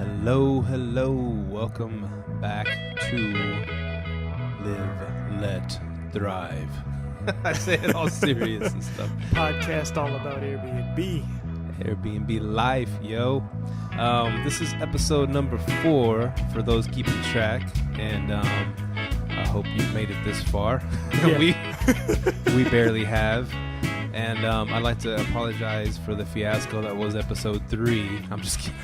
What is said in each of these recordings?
Hello. Welcome back to Live, Let, Thrive. I say it all serious and stuff. Podcast all about Airbnb. Airbnb life, yo. This is episode number 4 for those keeping track, and I hope you've made it this far. Yeah. we barely have. And I'd like to apologize for the fiasco that was episode 3. I'm just kidding.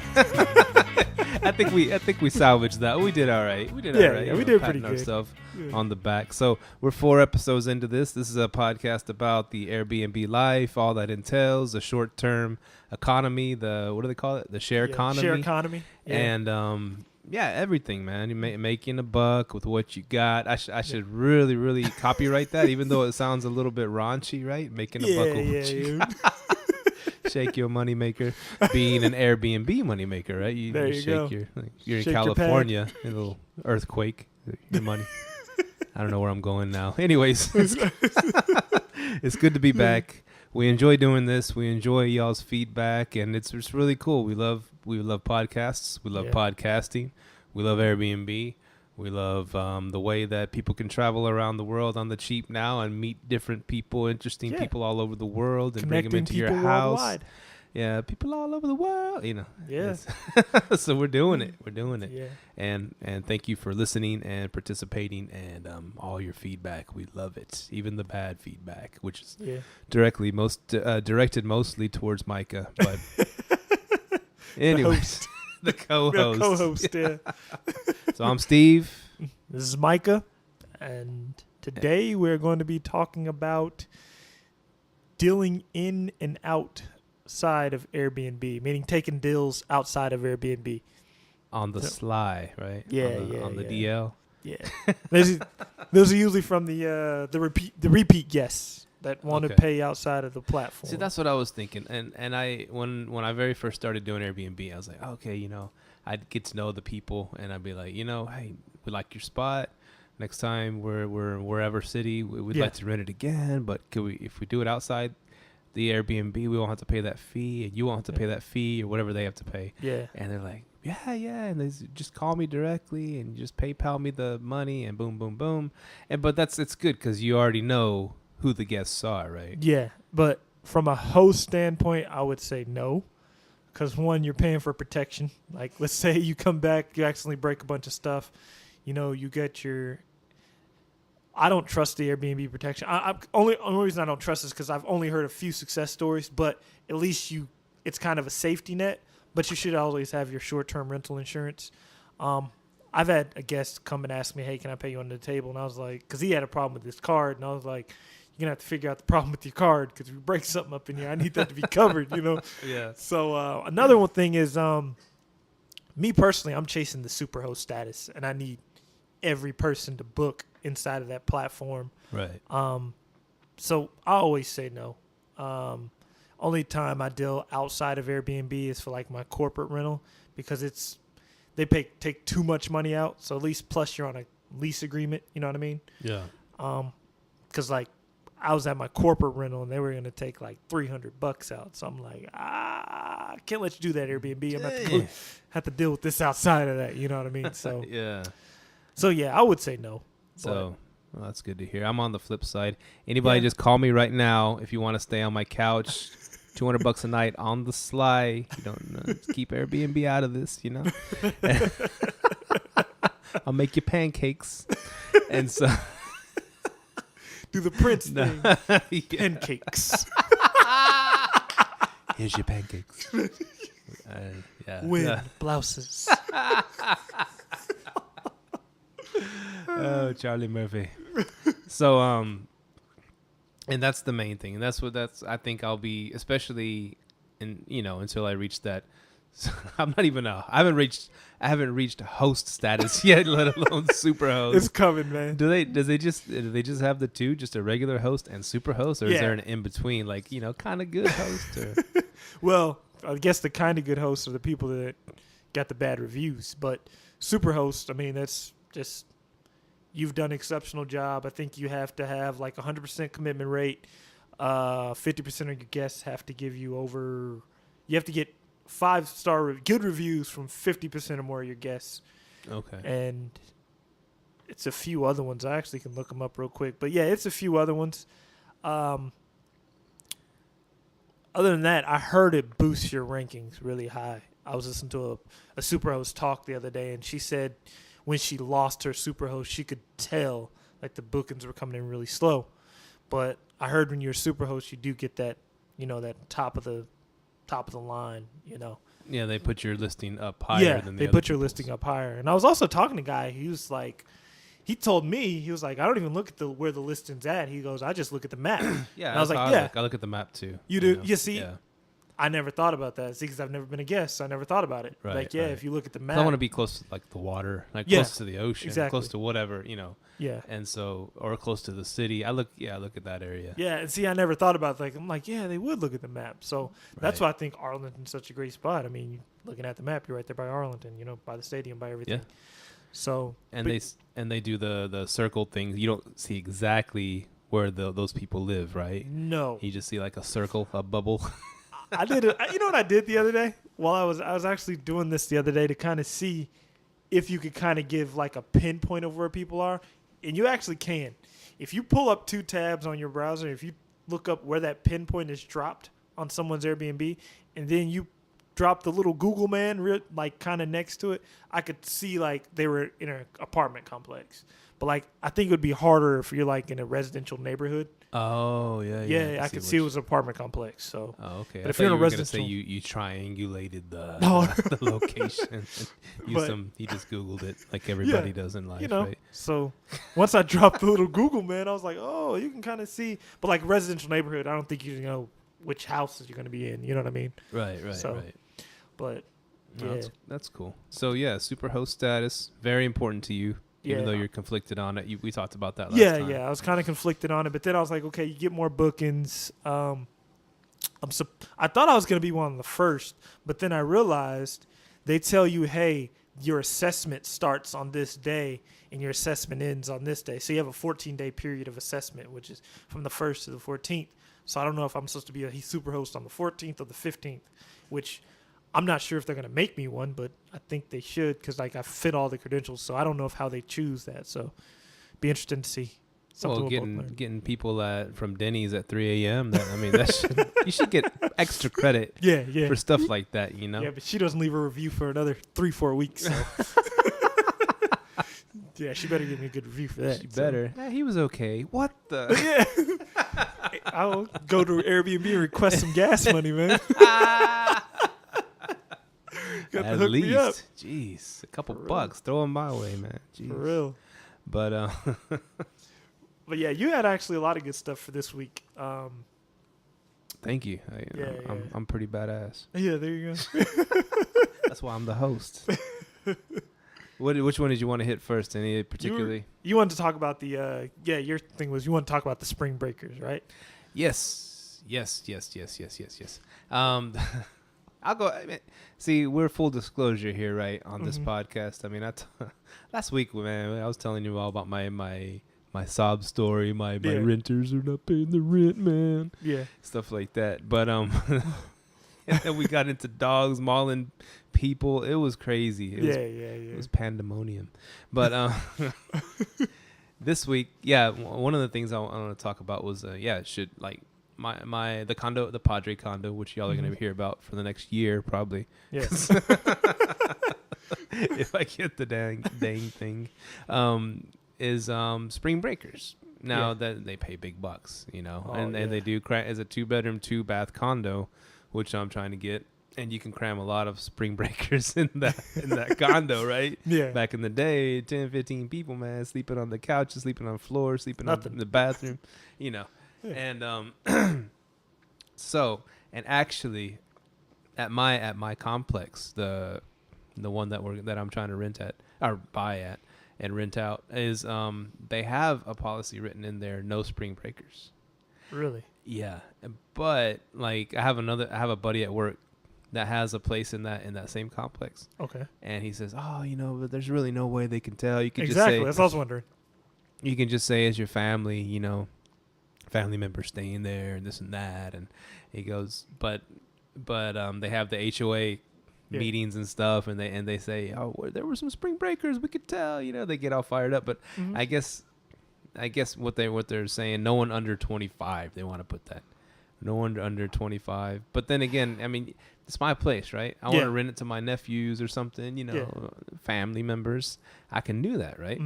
I think we salvaged that. We did all right. We did pretty good. Ourselves on the back. So we're 4 episodes into this. This is a podcast about the Airbnb life, all that entails, the short-term economy, what do they call it? The share economy. Share economy. Yeah. And everything, man. You're making a buck with what you got. I should really copyright that, even though it sounds a little bit raunchy, right? Making a buck with what you got. Shake your moneymaker. Being an Airbnb moneymaker, right? You shake go. You're Shake in California, a little earthquake. Your money. I don't know where I'm going now. Anyways, it's good to be back. We enjoy doing this. We enjoy y'all's feedback, and it's just really cool. We love podcasts. We love podcasting. We love Airbnb. We love the way that people can travel around the world on the cheap now and meet different people, interesting people all over the world, and bring them into your house. Worldwide. Yeah, people all over the world, Yeah. So we're doing it. Yeah. And thank you for listening and participating and all your feedback. We love it. Even the bad feedback, which is directed mostly towards Myka. But anyways, the co-host. The co-host, yeah. So I'm Steve. This is Myka, and today we're going to be talking about dealing in and outside of Airbnb, meaning taking deals outside of Airbnb. On the sly, right? Yeah, on the DL. Yeah. Those are usually from the repeat guests that want to pay outside of the platform. See, that's what I was thinking. And I when I very first started doing Airbnb, I was like, okay, I'd get to know the people, and I'd be like, hey, we like your spot. Next time we're wherever city, we'd like to rent it again. But if we do it outside the Airbnb, we won't have to pay that fee, and you won't have to pay that fee or whatever they have to pay. Yeah. And they're like, yeah, and they just call me directly and just PayPal me the money, and boom, boom, boom. But it's good because you already know who the guests are, right? Yeah, but from a host standpoint, I would say no. Because, one, you're paying for protection. Like, let's say you come back, you accidentally break a bunch of stuff. You get your... I don't trust the Airbnb protection. Only reason I don't trust is because I've only heard a few success stories, but at least it's kind of a safety net. But you should always have your short-term rental insurance. I've had a guest come and ask me, hey, can I pay you under the table? And I was like, because he had a problem with his card. And I was like, you're going to have to figure out the problem with your card, because if you break something up in here, I need that to be covered, Yeah. So another one thing is, me personally, I'm chasing the superhost status, and I need every person to book inside of that platform. Right. So I always say no. Only time I deal outside of Airbnb is for like my corporate rental, because they take too much money out. So at least plus you're on a lease agreement. You know what I mean? Yeah. Because like I was at my corporate rental and they were going to take like $300 out. So I'm like, I can't let you do that, Airbnb. I'm going to have to deal with this outside of that. You know what I mean? So yeah. So yeah, I would say no. So well, that's good to hear. I'm on the flip side. Anybody just call me right now if you want to stay on my couch. $200 a night on the sly. You don't keep Airbnb out of this, I'll make you pancakes. And so do the Prince thing. Pancakes. Here's your pancakes. Win blouses. Oh, Charlie Murphy. So and that's the main thing. And I think I'll be, especially until I reach that. I haven't reached host status yet, let alone super host. It's coming, man. Do they just have the two, just a regular host and super host, or is there an in between, like, kind of good host? Or? Well, I guess the kind of good hosts are the people that got the bad reviews, but super host, I mean, that's just, you've done an exceptional job. I think you have to have like 100% commitment rate. 50% of your guests have to give you you have to get 5-star good reviews from 50% or more of your guests. Okay. And it's a few other ones. I actually can look them up real quick. But yeah, it's a few other ones. Other than that, I heard it boosts your rankings really high. I was listening to a Superhost talk the other day, and she said when she lost her Superhost, she could tell like the bookings were coming in really slow. But I heard when you're a Superhost, you do get that, that top of the line, Yeah, they put your listing up higher than the they other put your people's. listing up higher. And I was also talking to a guy. He was like, he told me, he was like, I don't even look at where the listing's at. He goes, I just look at the map. Yeah, and I was like, I look at the map too. You do? know? You see? Yeah. I never thought about that. See, because I've never been a guest, so I never thought about it. Right, Like, right. if you look at the 'Cause map. I want to be close to like the water, like Yeah, close to the ocean, exactly. close to whatever, Yeah. and so or close to the city. I look at that area. Yeah, and see, I never thought about I'm like, yeah, they would look at the map. So that's why I think Arlington's such a great spot. I mean, looking at the map, you're right there by Arlington, by the stadium, by everything. Yeah. So And they do the circle thing. You don't see exactly where those people live, right? no, You just see like a circle, a bubble. I did it. You know what I did the other day? Well, I was actually doing this the other day to kind of see if you could kind of give like a pinpoint of where people are, and you actually can. If you pull up 2 tabs on your browser, if you look up where that pinpoint is dropped on someone's Airbnb, and then you drop the little Google man like kind of next to it, I could see like they were in an apartment complex. But like I think it would be harder if you're like in a residential neighborhood. Oh yeah. Yeah, I could see it was an apartment complex. So. Oh, okay. But if you're in a residential, say you triangulated the No. the location. And he just Googled it like everybody does in life, right? So once I dropped the little Google man, I was like, oh, you can kind of see. But like residential neighborhood, I don't think you know which houses you're going to be in. You know what I mean? Right. So, But No, yeah, that's cool. So yeah, Superhost status very important to you. Even Yeah. though you're conflicted on it, we talked about that last time. yeah. I was kind of conflicted on it, but then I was like, okay, you get more bookings. I thought I was going to be one of the first, but then I realized they tell you, hey, your assessment starts on this day and your assessment ends on this day. So you have a 14-day period of assessment, which is from the 1st to the 14th. So I don't know if I'm supposed to be a Superhost on the 14th or the 15th, which I'm not sure if they're going to make me one, but I think they should because like I fit all the credentials. So I don't know how they choose that. So be interesting to see. Well, We'll both learn. getting people from Denny's at 3 a.m. You should get extra credit Yeah. for stuff like that, Yeah, but she doesn't leave a review for another 3-4 weeks. So. Yeah, she better give me a good review for that. She better. He was okay. What the? Yeah. I'll go to Airbnb and request some gas money, man. Got to At hook me up. least, jeez, a couple For real. bucks, throw them my way, man. Jeez. For real. But But yeah, you had actually a lot of good stuff for this week. thank you. Yeah. I'm pretty badass. Yeah, there you go. That's why I'm the host. Which one did you want to hit first? Any particularly? You wanted to talk about the your thing was you want to talk about the spring breakers, right? Yes. I'll go. See, we're full disclosure here, right, on this podcast. I mean, last week, man, I was telling you all about my sob story. My renters are not paying the rent, man. Yeah. Stuff like that. But and then we got into dogs mauling people. It was crazy. It was pandemonium. But this week, one of the things I want to talk about was should like the condo, the Padre condo, which y'all are going to hear about for the next year probably. Yes. If I get the dang thing, is spring breakers. Now that they pay big bucks, and they do as a 2-bedroom, 2-bath condo, which I'm trying to get. And you can cram a lot of spring breakers in that condo, right? Yeah. Back in the day, 10, 15 people, man, sleeping on the couches, sleeping on floors, sleeping in the bathroom, Yeah. And and actually at my complex, the one that I'm trying to rent at or buy at and rent out is they have a policy written in there, no spring breakers. Really? Yeah. But like I have a buddy at work that has a place in that same complex. Okay. And he says, but there's really no way they can tell. You can Exactly. just say, That's what I was wondering. You can just say as your family, family members staying there and this and that. And he goes, but they have the HOA meetings and stuff, and they say, oh, there were some spring breakers, we could tell, they get all fired up. But I guess what they're saying, no one under 25, they want to put that. No one under 25. But then again, I mean, it's my place, right? I want to rent it to my nephews or something, family members. I can do that, right?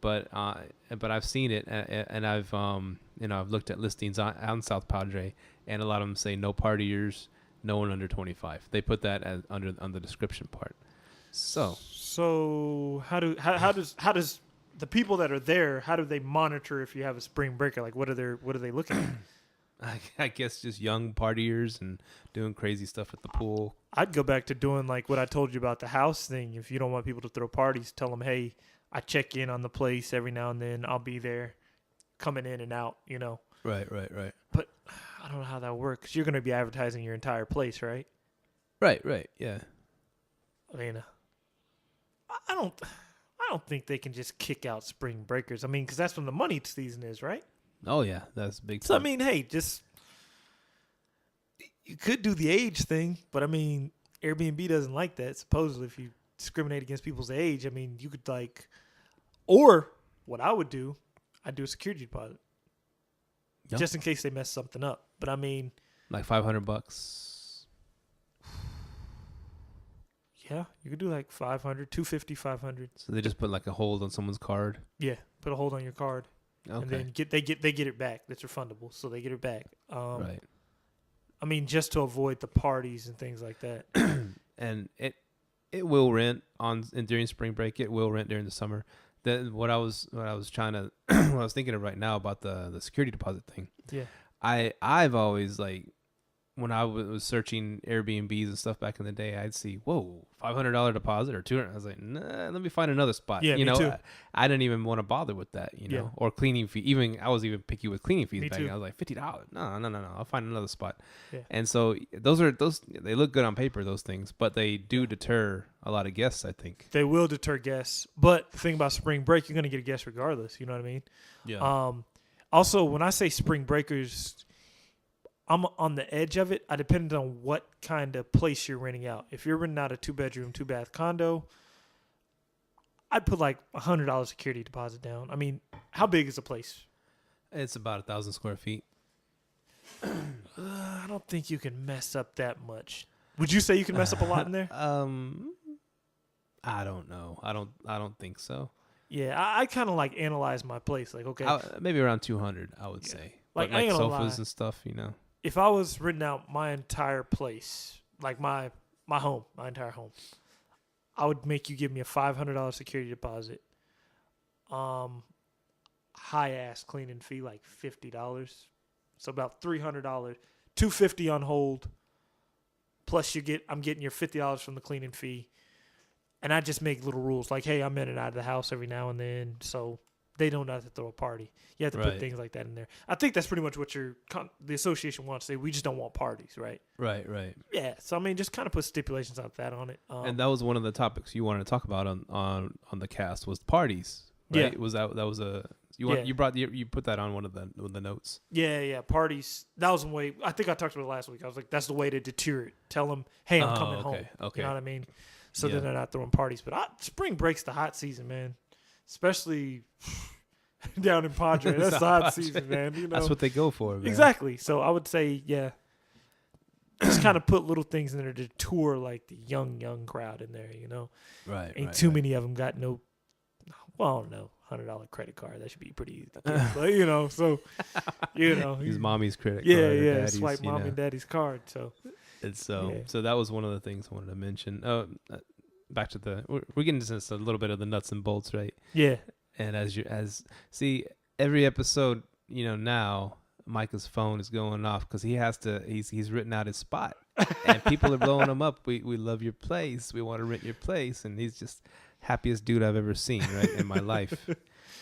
But I've seen it, and I've I've looked at listings on South Padre, and a lot of them say no partiers, no one under 25. They put that as on the description part. So how does the people that are there, how do they monitor if you have a spring breaker? Like, what are they looking at? I guess just young partiers and doing crazy stuff at the pool. I'd go back to doing like what I told you about the house thing. If you don't want people to throw parties, tell them, hey, I check in on the place every now and then. I'll be there coming in and out, Right. But I don't know how that works. You're going to be advertising your entire place, right? Right, yeah. I mean, I don't think they can just kick out spring breakers. I mean, because that's when the money season is, right? Oh, yeah, that's big. So, I mean, hey, you could do the age thing, but I mean, Airbnb doesn't like that. Supposedly, if you discriminate against people's age, I mean, you could or what I would do, I'd do a security deposit. Yep. Just in case they mess something up. But I mean, like $500. Yeah, you could do like 500, 250, 500. So they just put like a hold on someone's card. Yeah, put a hold on your card. Okay. And then they get it back. That's refundable, so they get it back. Right. I mean, just to avoid the parties and things like that. And it will rent during spring break. It will rent during the summer. Then what I was thinking of right now about the security deposit thing. Yeah. I've always when I was searching Airbnbs and stuff back in the day, I'd see, whoa, $500 deposit or $200. I was like, nah, let me find another spot. Yeah, me too. I didn't even want to bother with that, or cleaning fee. I was even picky with cleaning fees back then. I was like, $50. No. I'll find another spot. Yeah. And so those they look good on paper, those things, but they do deter a lot of guests, I think. They will deter guests. But the thing about spring break, you're going to get a guest regardless. You know what I mean? Yeah. Also, when I say spring breakers, I'm on the edge of it. I depend on what kind of place you're renting out. If you're renting out a 2-bedroom, 2-bath condo, I'd put like $100 security deposit down. I mean, how big is the place? It's about 1,000 square feet. I don't think you can mess up that much. Would you say you can mess up a lot in there? I don't know. I don't think so. Yeah, I kind of analyze my place. Like, okay, maybe around 200, I would say. Like, but I ain't gonna sofas lie. and stuff, If I was renting out my entire place, like my home, my entire home, I would make you give me a $500 security deposit. High ass cleaning fee, like $50. So about $300. $250 on hold. Plus I'm getting your $50 from the cleaning fee. And I just make little rules like, hey, I'm in and out of the house every now and then, so they don't have to throw a party. You have to put things like that in there. I think that's pretty much what the association wants to say. We just don't want parties, right? Right. Yeah. So I mean, just kind of put stipulations like that on it. And that was one of the topics you wanted to talk about on the cast was parties. Right? Yeah. Was that was a you put that on one of the notes. Yeah. Parties. That was the way. I think I talked about it last week. I was like, that's the way to deter it. Tell them, hey, I'm coming home. Okay. You know what I mean? So then they're not throwing parties. But spring break's the hot season, man. Especially down in Padre. That's the hot season, man. That's what they go for, man. Exactly. So I would say, just kind of put little things in there to tour like the young crowd in there, Right. Ain't too many of them got no, well, I don't know, $100 credit card. That should be pretty easy to get. But, so, His mommy's credit card. Yeah. Swipe mom and daddy's card. So. It's so that was one of the things I wanted to mention. Back to we're getting into a little bit of the nuts and bolts, right? Yeah. And see every episode, now Myka's phone is going off because he's written out his spot and people are blowing him up. We love your place. We want to rent your place. And he's just happiest dude I've ever seen, right? In my life,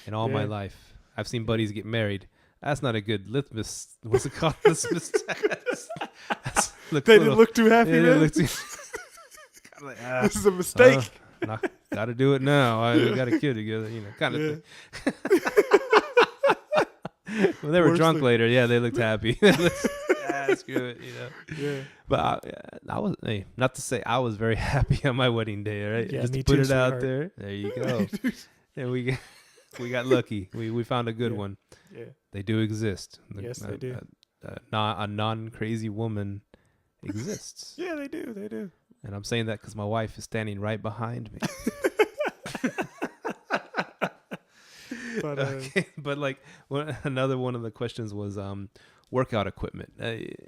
in all my life. I've seen buddies get married. That's not a good litmus. What's it called? Litmus test. They didn't look too happy, man. This is a mistake. Got to do it now. We got a kid together, kind of thing. When they were drunk later, they looked happy. Screw it, you know. Yeah. But I was, hey, not to say I was very happy on my wedding day, right? Yeah, Just me to put too, it out sweetheart. there. There you go. And we got lucky. We found a good Yeah. one. Yeah. They do exist. Yes, they do. A non-crazy woman exists. Yeah, they do. They do. And I'm saying that because my wife is standing right behind me. But Okay, but like another one of the questions was workout equipment,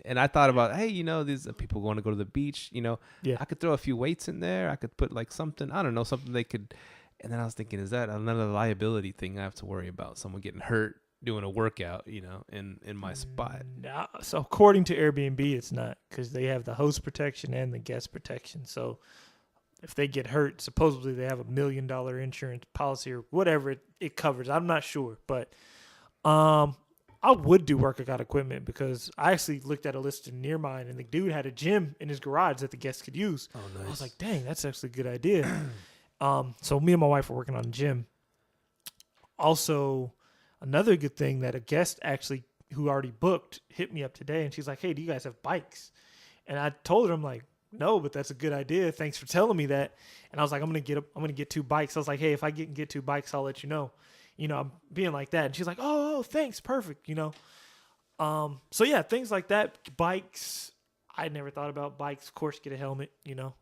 and I thought about, hey, you know, these people want to go to the beach, you know, yeah. I could throw a few weights in there. I could put like something, I don't know, something they could. And then I was thinking, is that another liability thing I have to worry about? Someone getting hurt doing a workout, you know, in my spot. No, so according to Airbnb, it's not, because they have the host protection and the guest protection. So if they get hurt, supposedly they have $1 million insurance policy or whatever it covers. I'm not sure, but I would do workout equipment, because I actually looked at a list near mine, and the dude had a gym in his garage that the guests could use. Oh, nice. I was like, dang, that's actually a good idea. So me and my wife were working on a gym. Also, another good thing that a guest actually who already booked hit me up today, and she's like, hey, do you guys have bikes? And I told her, I'm like, no, but that's a good idea. Thanks for telling me that. And I was like, I'm gonna get 2 bikes. I was like, hey, if I get 2 bikes, I'll let you know. You know, I'm being like that. And she's like, oh, thanks, perfect. You know, so yeah, things like that. Bikes. I never thought about bikes. Of course, get a helmet. You know,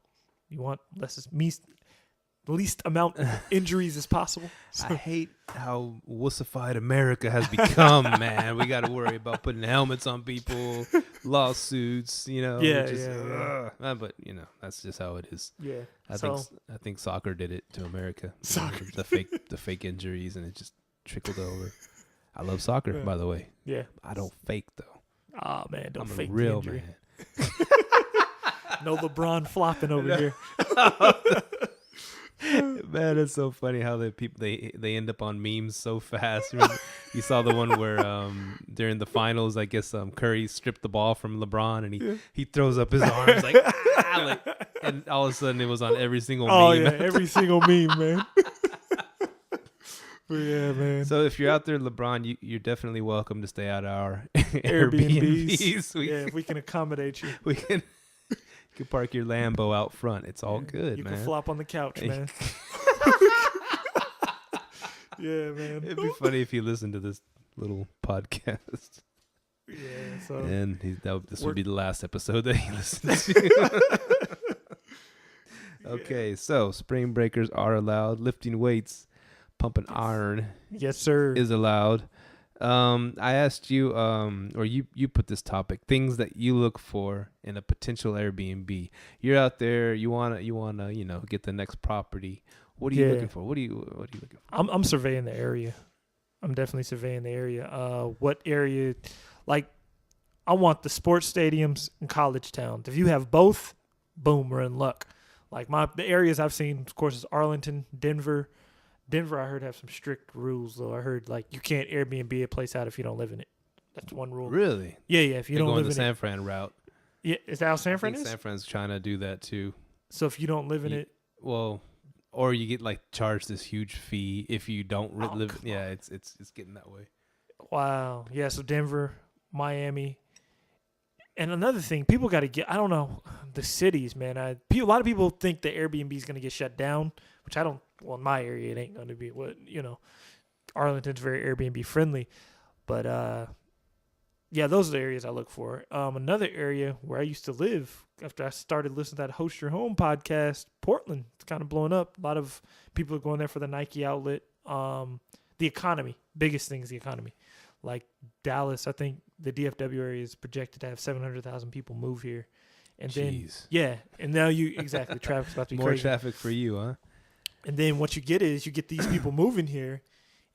you want the least amount of injuries as possible. So. I hate how wussified America has become, man. We got to worry about putting helmets on people, lawsuits, you know. Yeah. But you know, that's just how it is. Yeah. I think soccer did it to America. Soccer. The fake injuries, and it just trickled over. I love soccer, by the way. Yeah. I don't fake though. Oh man, don't I'm fake a real the injury. man. No LeBron flopping over here. Man, it's so funny how the people they end up on memes so fast. Remember, you saw the one where during the finals, I guess Curry stripped the ball from LeBron, and he throws up his arms like, and all of a sudden it was on every single meme. Oh yeah, every single meme, man. But yeah, man. So if you're out there, LeBron, you're definitely welcome to stay at our Airbnbs. Airbnbs. If we can accommodate you. We can. You can park your Lambo out front. It's all good, you man. You can flop on the couch, man. Yeah, man. It'd be funny if you listened to this little podcast. Yeah, so. And this would be the last episode that he listens to. Okay, so spring breakers are allowed. Lifting weights, pumping iron. Yes, sir. Is allowed. I asked you, or you put this topic, things that you look for in a potential Airbnb. You're out there, you wanna, you know, get the next property. What are you looking for? What are you looking for? I'm surveying the area. I'm definitely surveying the area. What area? Like, I want the sports stadiums and college towns. If you have both, boom, we're in luck. Like the areas I've seen, of course, is Arlington, Denver. Denver, I heard, have some strict rules, though. I heard, like, you can't Airbnb a place out if you don't live in it. That's one rule. Really? Yeah. If you don't live in it. They're going the San Fran route. Yeah, is that how San Fran is? San Fran's trying to do that, too. So if you don't live in it. Well, or you get, like, charged this huge fee if you don't live. Yeah, it's getting that way. Wow. Yeah, so Denver, Miami. And another thing, people got to get, I don't know, the cities, man. A lot of people think the Airbnb is going to get shut down, which I don't. Well, in my area, it ain't going to be. Arlington's very Airbnb friendly. But, yeah, those are the areas I look for. Another area where I used to live after I started listening to that Host Your Home podcast, Portland. It's kind of blowing up. A lot of people are going there for the Nike outlet. The economy. Biggest thing is the economy. Like Dallas, I think the DFW area is projected to have 700,000 people move here. And Jeez. And now traffic's about to be more crazy. Traffic for you, huh? And then what you get is you get these people moving here.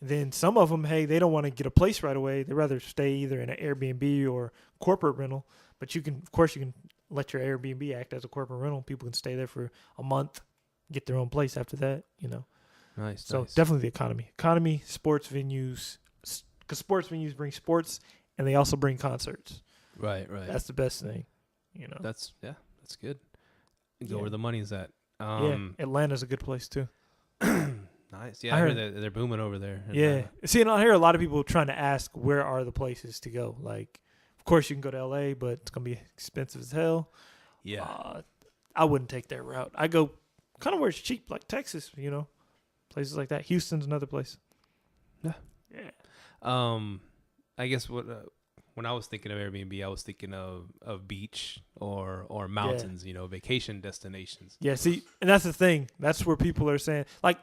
And then some of them, hey, they don't want to get a place right away. They'd rather stay either in an Airbnb or corporate rental. But you can let your Airbnb act as a corporate rental. People can stay there for a month, get their own place after that, you know. Nice. So definitely the economy. Economy, sports venues, because sports venues bring sports and they also bring concerts. Right. That's the best thing, you know. That's good. Go where the money's at. Atlanta's a good place too. Nice. Yeah, I heard that they're booming over there. Yeah. See, and I hear a lot of people trying to ask where are the places to go. Like, of course, you can go to LA, but it's gonna be expensive as hell. Yeah. I wouldn't take that route. I go kind of where it's cheap, like Texas, places like that. Houston's another place. Yeah. Yeah. I guess when I was thinking of Airbnb, I was thinking of beach or mountains, vacation destinations. Yeah, see, and that's the thing. That's where people are saying, like,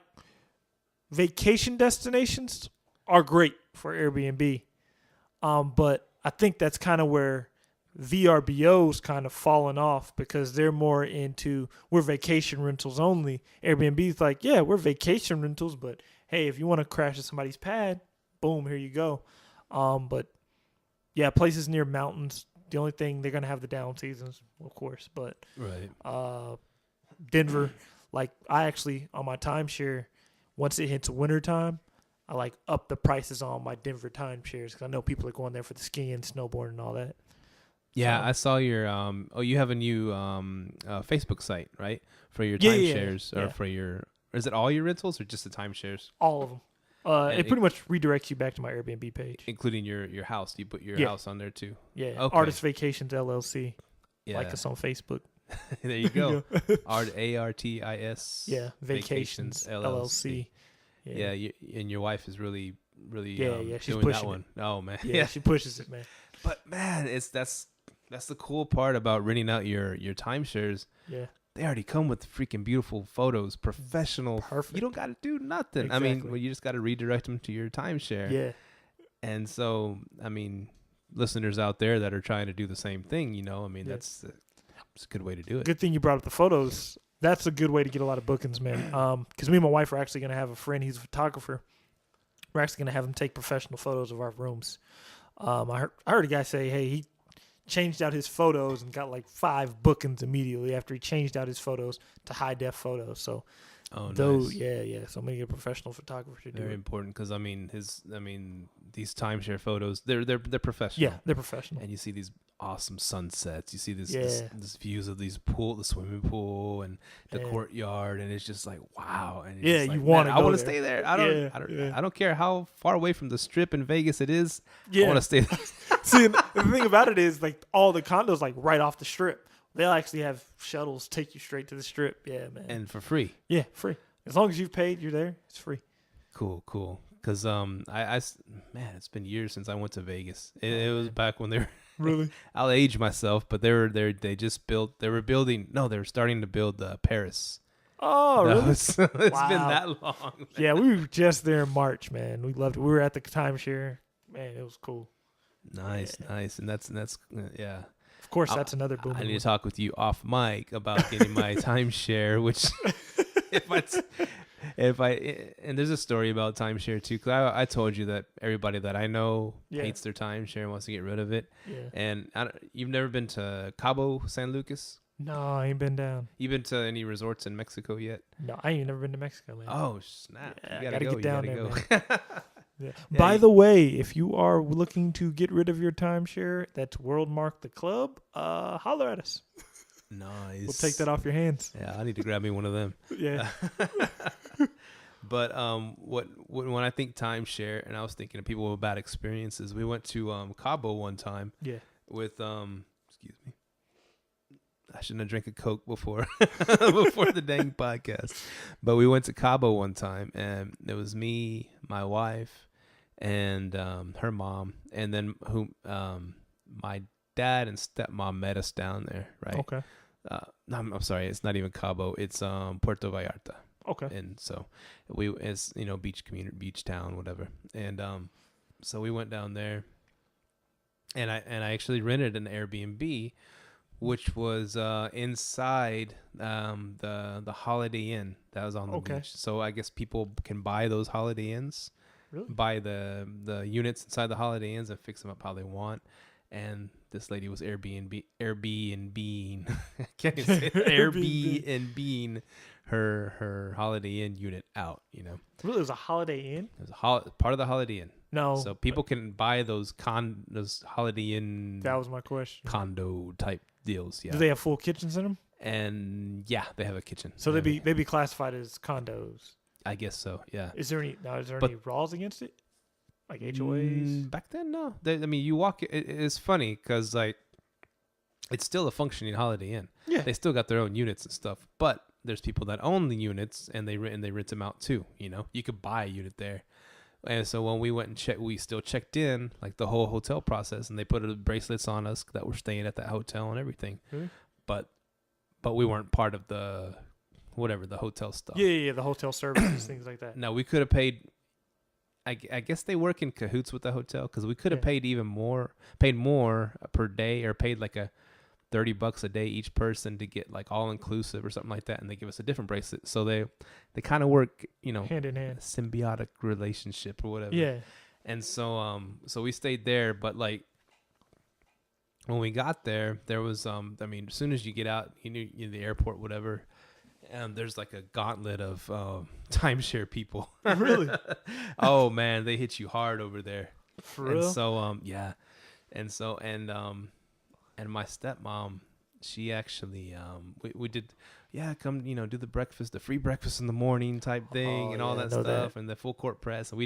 vacation destinations are great for Airbnb. But I think that's kind of where VRBO's kind of fallen off because they're more into, we're vacation rentals only. Airbnb's like, yeah, we're vacation rentals, but hey, if you want to crash at somebody's pad, boom, here you go. But yeah, places near mountains. The only thing, they're gonna have the down seasons, of course. But Right. Denver, like I actually on my timeshare, once it hits wintertime, I like up the prices on my Denver timeshares because I know people are going there for the skiing, snowboarding, and all that. Yeah, So, I saw your you have a new Facebook site, right? For your Yeah, timeshares yeah. or for your, is it all your rentals or just the timeshares? all of them. And It pretty much redirects you back to my Airbnb page. including your house. You put your Yeah. house on there too. Yeah, Okay. Artist Vacations LLC. Yeah. Like us on Facebook. There you go. ARTIS. Yeah, Vacations LLC. Yeah, and your wife is really Yeah, she's doing that pushing one. Oh man. Yeah, she pushes it, man. But man, that's the cool part about renting out your timeshares. Yeah. They already come with freaking beautiful photos, professional. Perfect. You don't got to do nothing. I mean, Exactly. well, you just got to redirect them to your timeshare. Yeah. And so, I mean, listeners out there that are trying to do the same thing, Yeah. that's a good way to do it. Good thing you brought up the photos. That's a good way to get a lot of bookings, man. Because me and my wife are actually going to have a friend. He's a photographer. We're actually going to have him take professional photos of our rooms. I heard a guy say, hey, he changed out his photos and got like 5 bookings immediately after he changed out his photos to high def photos. So Oh, those, nice. yeah. So I'm gonna get a professional photographer to do Very it. important because these timeshare photos, they're professional. Yeah, they're professional. And you see these awesome sunsets. You see this Yeah. this views of the swimming pool and the Yeah. courtyard, and it's just like wow. And Yeah, just like, you wanna man, I go want to there. stay there. Yeah. I don't care how far away from the strip in Vegas it is. I Yeah. want to stay there. See, and the thing about it is like all the condos like right off the strip. They'll actually have shuttles take you straight to the strip. Yeah, man. And for free. Yeah, free. As long as you've paid, you're there. It's free. Cool. Because man, it's been years since I went to Vegas. It was back when they were. Really? I'll age myself, but they were starting to build Paris. Oh, really? It's been Wow. that long. Yeah, we were just there in March, man. We loved it. We were at the timeshare. Man, it was cool. Nice. And that's yeah. Of course, I- that's another boom. I need to talk with you off mic about getting my timeshare, which if I and there's a story about timeshare too, because I told you that everybody that I know Yeah. hates their timeshare and wants to get rid of it. Yeah. And you've never been to Cabo San Lucas? No, I ain't been down. You been to any resorts in Mexico yet? No, I ain't never been to Mexico, man. Oh snap! Yeah, You gotta go. get down you there, gotta go. Yeah. Yeah, By you- the way, if you are looking to get rid of your timeshare, that's World Mark the Club. Holler at us. Nice. We'll take that off your hands. Yeah, I need to grab me one of them. Yeah. But when I think timeshare, and I was thinking of people with bad experiences, we went to Cabo one time Yeah. with excuse me, I shouldn't have drank a Coke before before the dang podcast, but we went to Cabo one time, and it was me, my wife, and her mom, and then my dad and stepmom met us down there, right? Okay. No, I'm sorry, it's not even Cabo, it's Puerto Vallarta. Okay. And so it's beach community, beach town, whatever. And so we went down there, and I actually rented an Airbnb, which was inside the Holiday Inn that was on the Okay. beach. So I guess people can buy those Holiday Inns, Really? buy the units inside the Holiday Inns and fix them up how they want. And this lady was Airbnb. Can't even say it. Airbnb her Holiday Inn unit out. Really? It was a Holiday Inn? It was part of the Holiday Inn. No. So people can buy those Holiday Inn That was my question. condo type deals. Yeah. Do they have full kitchens in them? And yeah, they have a kitchen. So Yeah, they be classified as condos. I guess so. Yeah. Is there any But- any laws against it? Like HOAs? Back then, no. You walk. It's funny because like it's still a functioning Holiday Inn. Yeah. They still got their own units and stuff, but there's people that own the units and they rent them out too. You could buy a unit there. And so when we went and checked, we still checked in like the whole hotel process, and they put bracelets on us that were staying at that hotel and everything. Really? But we weren't part of the hotel stuff. Yeah, the hotel services, things like that. No, we could have paid. I guess they work in cahoots with the hotel because we could have paid more per day, or paid like a $30 a day each person to get like all inclusive or something like that, and they give us a different bracelet. So they kind of work, hand in hand, symbiotic relationship or whatever. Yeah. And so we stayed there, but like when we got there, there was as soon as you get out, in the airport, whatever. There's like a gauntlet of timeshare people. Really? Oh man, they hit you hard over there. For real? And so yeah, and my stepmom, she actually we did come do the free breakfast in the morning type thing, and all that stuff, and the full court press, and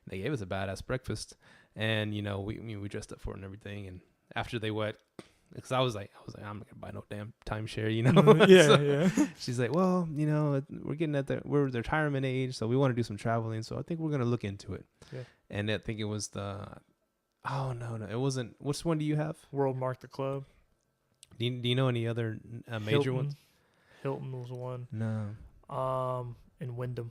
they gave us a badass breakfast, and we dressed up for it and everything, and after they went. Because I was like, I'm not gonna buy no damn timeshare, Yeah. She's like, well, we're getting we're retirement age, so we want to do some traveling. So I think we're gonna look into it. Yeah. And I think it was no, it wasn't. Which one do you have? World Mark the Club. Do you know any other major ones? Hilton was one. No. And Wyndham.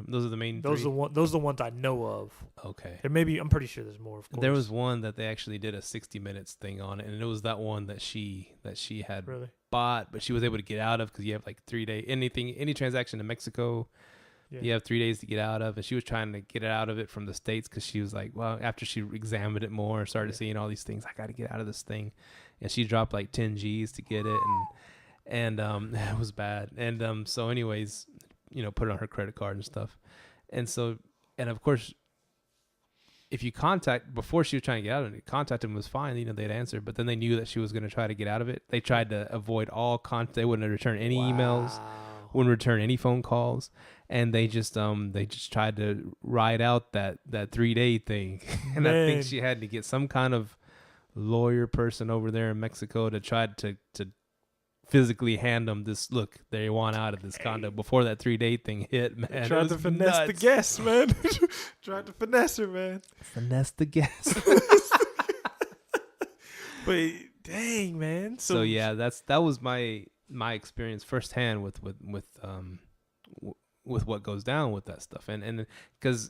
Those are the main. Those are the ones I know of. Okay. I'm pretty sure there's more. Of course. There was one that they actually did a 60 minutes thing on it, and it was that one that she had bought, but she was able to get out of because you have like 3 days. Any transaction in Mexico, you have 3 days to get out of, and she was trying to get out of it from the States because she was like, well, after she examined it more, started seeing all these things, I got to get out of this thing, and she dropped like 10 G's to get it, and it was bad, and so anyways. Put it on her credit card and stuff. And so, and of course, if you before she was trying to get out of it, contact them was fine. They'd answer, but then they knew that she was going to try to get out of it. They tried to avoid all contact. They wouldn't return any emails, wouldn't return any phone calls. And they just tried to ride out that 3-day thing. And I think she had to get some kind of lawyer person over there in Mexico to try to physically hand them this. Look, they want out of this condo before that 3-day thing hit, man. Tried to finesse the guest, man. Tried to finesse her, man. Finesse the guest. But dang, man. So yeah, that was my experience firsthand with what goes down with that stuff, and because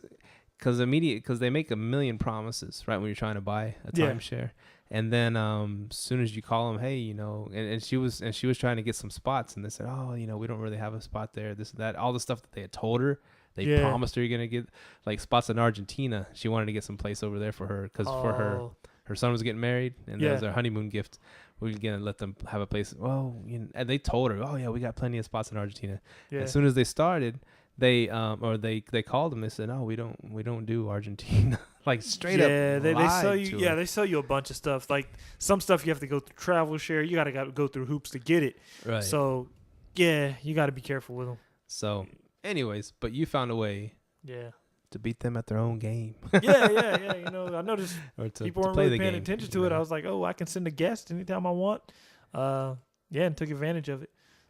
they make a million promises right when you're trying to buy a timeshare. And then as soon as you call them, hey, and she was trying to get some spots, and they said, oh, we don't really have a spot there, this and that, all the stuff that they had told her. They promised her you're going to get like spots in Argentina. She wanted to get some place over there for her because for her son was getting married, and that was their honeymoon gift. We were going to let them have a place. Well, and they told her, oh yeah, we got plenty of spots in Argentina. Yeah. As soon as they started, they called them. They said, no, we don't do Argentina. Like straight up. Yeah, they sell you. Yeah, they sell you a bunch of stuff. Like some stuff you have to go through travel share. You got to go through hoops to get it. Right. So yeah, you got to be careful with them. So, anyways, but you found a way. Yeah. To beat them at their own game. yeah. I noticed people weren't really paying attention to it. I was like, oh, I can send a guest anytime I want. And took advantage of it.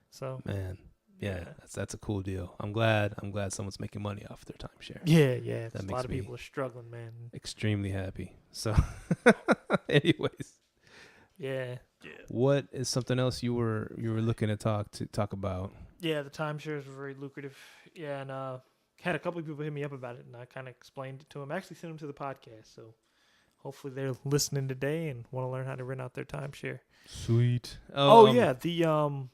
So man. Yeah, that's a cool deal. I'm glad someone's making money off their timeshare. Yeah. A lot of people are struggling, man. Extremely happy. So, anyways. Yeah. What is something else you were looking to talk about? Yeah, the timeshares were very lucrative. Yeah, and had a couple of people hit me up about it, and I kind of explained it to them. I actually sent them to the podcast, so hopefully they're listening today and want to learn how to rent out their timeshare. Sweet. The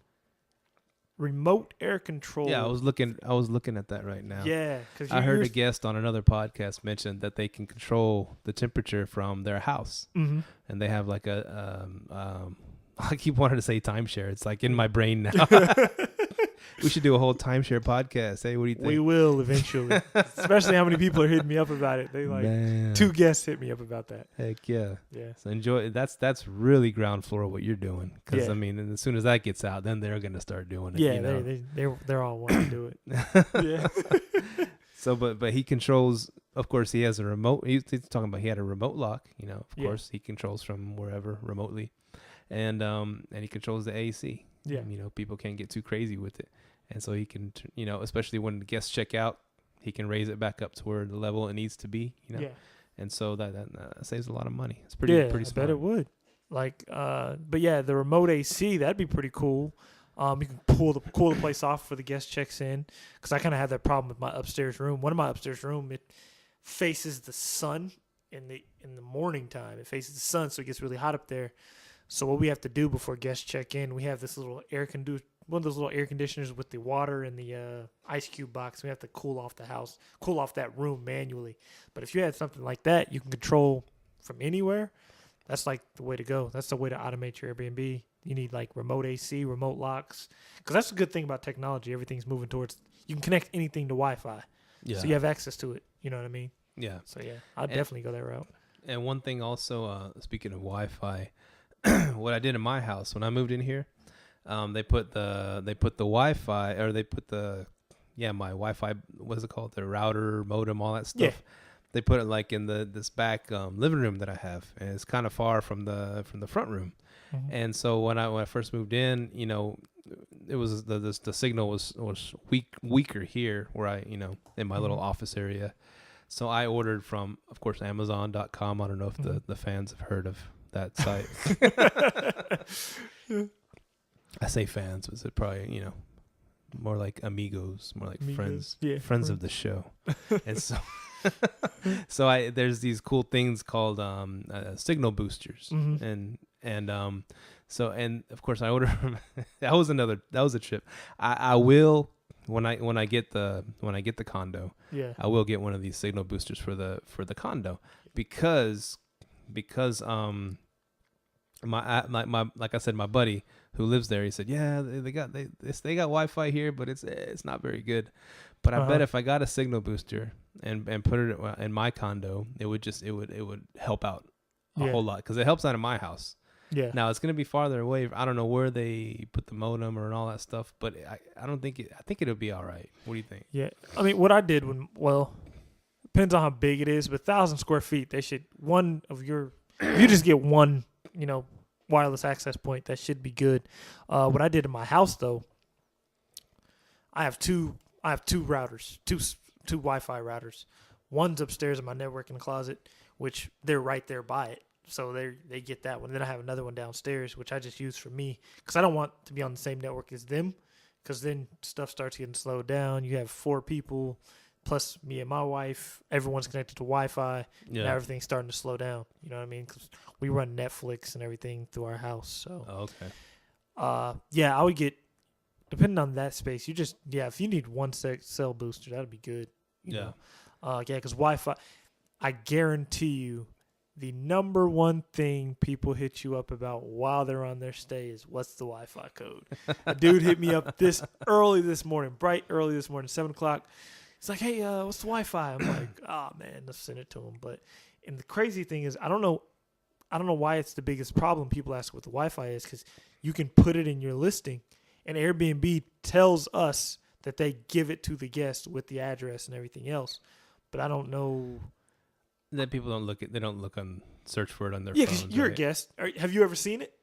remote air control. Yeah, I was looking at that right now. Yeah, because I heard a guest on another podcast mention that they can control the temperature from their house, and they have like a I keep wanting to say timeshare. It's like in my brain now. We should do a whole timeshare podcast. Hey, what do you think? We will eventually. Especially how many people are hitting me up about it. They like 2 guests hit me up about that. Heck yeah. Yeah. So enjoy. That's really ground floor what you're doing. Because and as soon as that gets out, then they're gonna start doing it. Yeah, they're all wanting to do it. Yeah. So, but he controls. Of course, he has a remote. He's talking about he had a remote lock. Of course, he controls from wherever remotely, and he controls the AC. Yeah. People can't get too crazy with it, and so he can, especially when the guests check out, he can raise it back up to where the level it needs to be. Yeah. And so that saves a lot of money. It's pretty smart. I bet it would. But yeah, the remote AC, that'd be pretty cool. You can cool the place off for the guest checks in, because I kind of had that problem with my upstairs room. One of my upstairs room, it faces the sun in the morning time. It faces the sun, so it gets really hot up there. So what we have to do before guests check in, we have this little one of those little air conditioners with the water and the ice cube box. We have to cool off that room manually. But if you had something like that, you can control from anywhere. That's like the way to go. That's the way to automate your Airbnb. You need like remote AC, remote locks. Because that's the good thing about technology. Everything's moving towards, you can connect anything to Wi-Fi. Yeah. So you have access to it. You know what I mean? Yeah. So yeah, I'd definitely go that route. And one thing also, speaking of Wi-Fi, what I did in my house when I moved in here, they put the Wi-Fi, or they put my Wi-Fi, what's it called? The router, modem, all that stuff. Yeah. They put it like in this back living room that I have, and it's kind of far from the front room. Mm-hmm. And so when I first moved in, it was the signal was weaker here where I in my little office area. So I ordered from, of course, Amazon.com. I don't know if the fans have heard of that site. I say fans, was it probably more like amigos, more like friends, friends of the show. And so. So there's these cool things called signal boosters, mm-hmm. and of course I ordered from that was a trip. I will when I get the condo, I will get one of these signal boosters for the condo because my like I said, my buddy who lives there, he said, yeah, they got Wi-Fi here, but it's not very good. But I bet if I got a signal booster and put it in my condo, it would help out a whole lot, because it helps out in my house. Yeah. Now it's going to be farther away. I don't know where they put the modem or all that stuff, but I don't think I think it'll be all right. What do you think? Yeah. I mean, what I did depends on how big it is, but 1,000 square feet, if you just get one, wireless access point, that should be good. What I did in my house though, I have two routers, two Wi-Fi routers. One's upstairs in my networking closet, which they're right there by it. So they get that one. Then I have another one downstairs, which I just use for me, because I don't want to be on the same network as them, because then stuff starts getting slowed down. You have 4 people, plus me and my wife. Everyone's connected to Wi-Fi. Yeah. Now everything's starting to slow down. You know what I mean? Because we run Netflix and everything through our house. So. Oh, okay. I would get, depending on that space, if you need one cell booster, that'd be good. You know? Because Wi-Fi, I guarantee you, the number one thing people hit you up about while they're on their stay is, what's the Wi-Fi code? A dude hit me up bright early this morning, 7 o'clock. He's like, hey, what's the Wi-Fi? I'm like, man, let's send it to him. And the crazy thing is, I don't know why it's the biggest problem. People ask what the Wi-Fi is, because you can put it in your listing, and Airbnb tells us that they give it to the guest with the address and everything else. But I don't know. That people don't search for it on their phones. Yeah, because you're a guest. Have you ever seen it?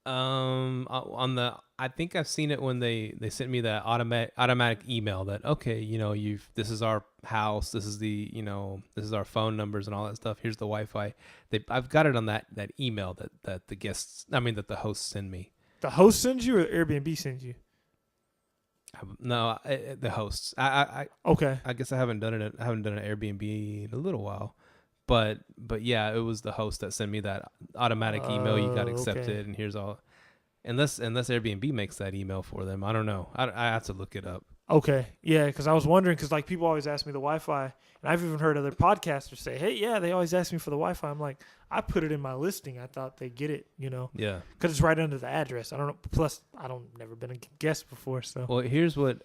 I think I've seen it when they sent me that automatic email that, okay, this is our house, this is this is our phone numbers and all that stuff. Here's the Wi-Fi. I've got it on that email that the hosts send me. The host sends you, or Airbnb sends you? No, the hosts. Okay. I guess I haven't done an Airbnb in a little while, but yeah, it was the host that sent me that automatic email. You got accepted, and here's all. Unless Airbnb makes that email for them, I don't know. I have to look it up. Okay, yeah, because I was wondering, because like people always ask me the Wi-Fi, and I've even heard other podcasters say, "Hey, yeah, they always ask me for the Wi-Fi." I'm like, I put it in my listing. I thought they get it, Yeah. Because it's right under the address. I don't know. Plus, never been a guest before, so. Well, here's what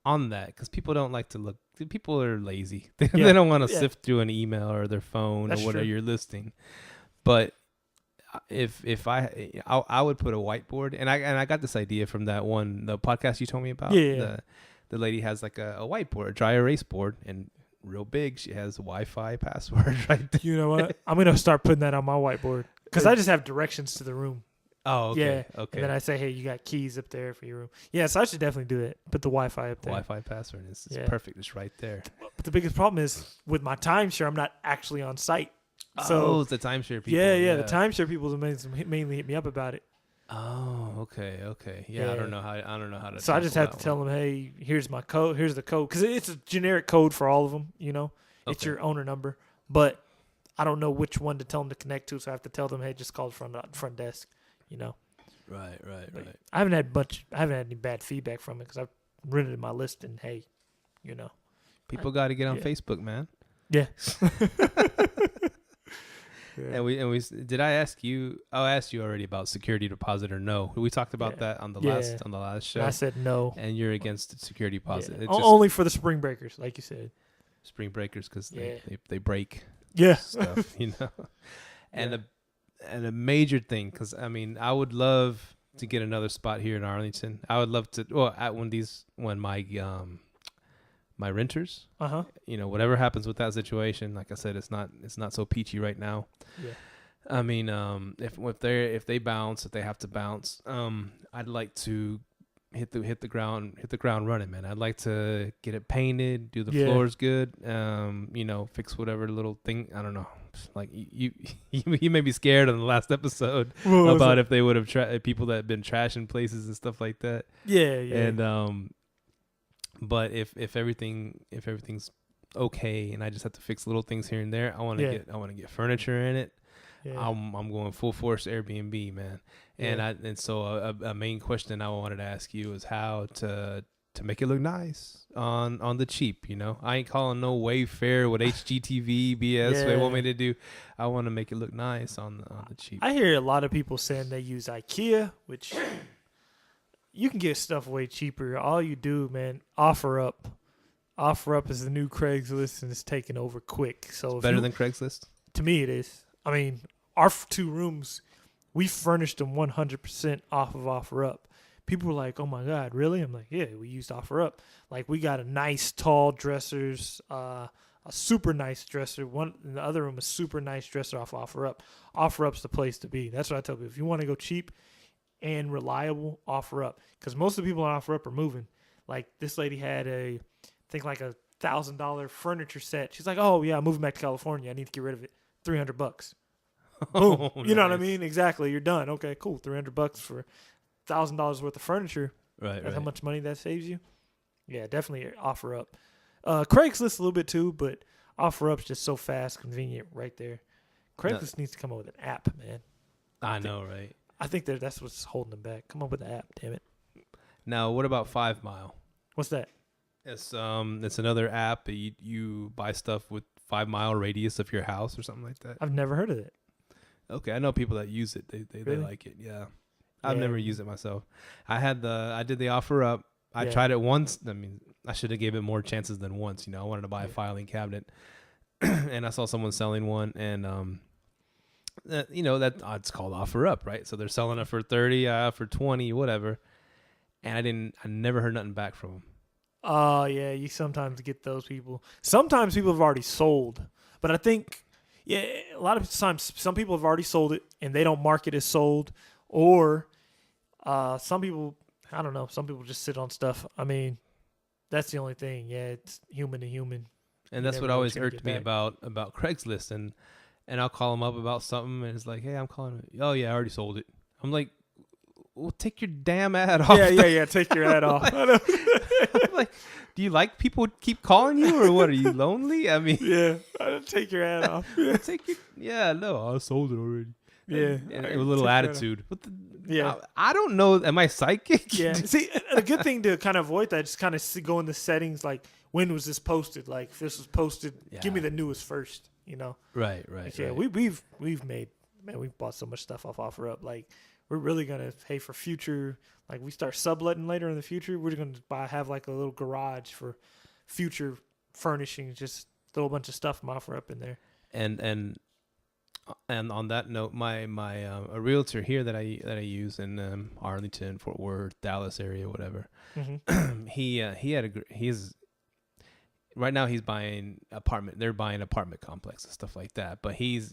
on that, because people don't like to look. People are lazy. They don't want to sift through an email or their phone or whatever you're listing. But if I would put a whiteboard, and I got this idea from the podcast you told me about. the lady has like a whiteboard, a dry erase board, and real big, she has a Wi-Fi password right there. You know what? I'm gonna start putting that on my whiteboard because I just have directions to the room. Oh, okay. Yeah. Okay. And then I say, hey, you got keys up there for your room. Yeah, so I should definitely do that. Put the Wi-Fi up there. Wi-Fi password is Yeah. perfect. It's right there. But the biggest problem is with my timeshare, I'm not actually on site. Oh, So it's the timeshare people. yeah. The timeshare people mainly hit me up about it. Oh, okay. Yeah, I don't know how to. So I just have to tell them, hey, here's my code. Here's the code because it's a generic code for all of them. You know, it's your owner number, but I don't know which one to tell them to connect to. So I have to tell them, hey, just call the front desk. You know. Right. I haven't had any bad feedback from it because I've rented my list and hey, you know, People got to get on Facebook, man. Yeah. And we did I ask you? I asked you already about security deposit or no. We talked about that on the last show. I said no. And you're against security deposit. Yeah. It just, Only for the spring breakers, like you said. spring breakers because they break stuff, you know. And a major thing, because I mean, I would love to get another spot here in Arlington. I would love to. Well, when my renters, you know, whatever happens with that situation, like I said, it's not so peachy right now. Yeah. I mean, if they bounce, if they have to bounce, I'd like to hit the ground running, man. I'd like to get it painted, do the floors good, you know, fix whatever little thing. I don't know. Like you made me scared on the last episode about if they would have people that have been trashing places and stuff like that. Yeah. And but if everything's okay, and I just have to fix little things here and there, I want to get furniture in it. Yeah. I'm going full force Airbnb, man. And so a main question I wanted to ask you is how to make it look nice on the cheap, you know. I ain't calling no Wayfair with HGTV BS they want me to do. I want to make it look nice on the cheap. I hear a lot of people saying they use IKEA, which you can get stuff way cheaper. All you do, man, offer up. Offer up is the new Craigslist, and it's taking over quick. So it's better than Craigslist? To me, it is. I mean, our 2 rooms, we furnished them 100% off of OfferUp. People were like, "Oh my God, really?" I'm like, "Yeah, we used OfferUp. Like, we got a nice tall dressers, a super nice dresser. One in the other room, a super nice dresser off OfferUp. OfferUp's the place to be. That's what I tell people. If you want to go cheap and reliable, OfferUp, because most of the people on OfferUp are moving. Like this lady had I think like a $1,000 furniture set. She's like, "Oh yeah, I'm moving back to California. I need to get rid of it. $300. Boom. You know what I mean? Exactly. You're done. Okay, cool. $300 for $1,000 worth of furniture. Right. That's how much money that saves you. Yeah, definitely OfferUp. Craigslist a little bit too, but OfferUp's just so fast, convenient, right there. Craigslist needs to come up with an app, man. I know, right? I think that's what's holding them back. Come up with an app, damn it. Now, what about 5 Mile? What's that? It's another app that you buy stuff with 5 mile radius of your house or something like that. I've never heard of it. Okay, I know people that use it. They like it. Yeah. I've never used it myself. I did the OfferUp. I tried it once. I mean, I should have gave it more chances than once. You know, I wanted to buy a filing cabinet, and I saw someone selling one, and you know that it's called OfferUp, right? So they're selling it for 30, for 20, whatever. And I never heard nothing back from them. Oh yeah, you sometimes get those people. Sometimes people have already sold, but I think a lot of times some people have already sold it and they don't mark it as sold, or some people, I don't know, some people just sit on stuff. I mean, that's the only thing. Yeah, it's human to human. And that's what always irked me about Craigslist, and I'll call them up about something, and it's like, hey, I'm calling. Oh yeah, I already sold it. I'm like, well, take your damn ad off. Yeah, take your ad off. I'm like, do you like people keep calling you, or what? Are you lonely? I mean, take your ad off. No, I sold it already. Yeah, and a little attitude. I don't know. Am I psychic? Yeah. See, a good thing to kind of avoid that, just kind of go in the settings, like when was this posted? Like if this was posted, give me the newest first. You know. Right. Yeah, we've bought so much stuff off OfferUp. Like we're really gonna pay for future. Like we start subletting later in the future, we're gonna have like a little garage for future furnishings. Just throw a bunch of stuff from OfferUp in there. And And on that note, my a realtor here that I use in Arlington, Fort Worth, Dallas area, whatever. Mm-hmm. He's right now he's buying apartment. They're buying apartment complexes and stuff like that. But he's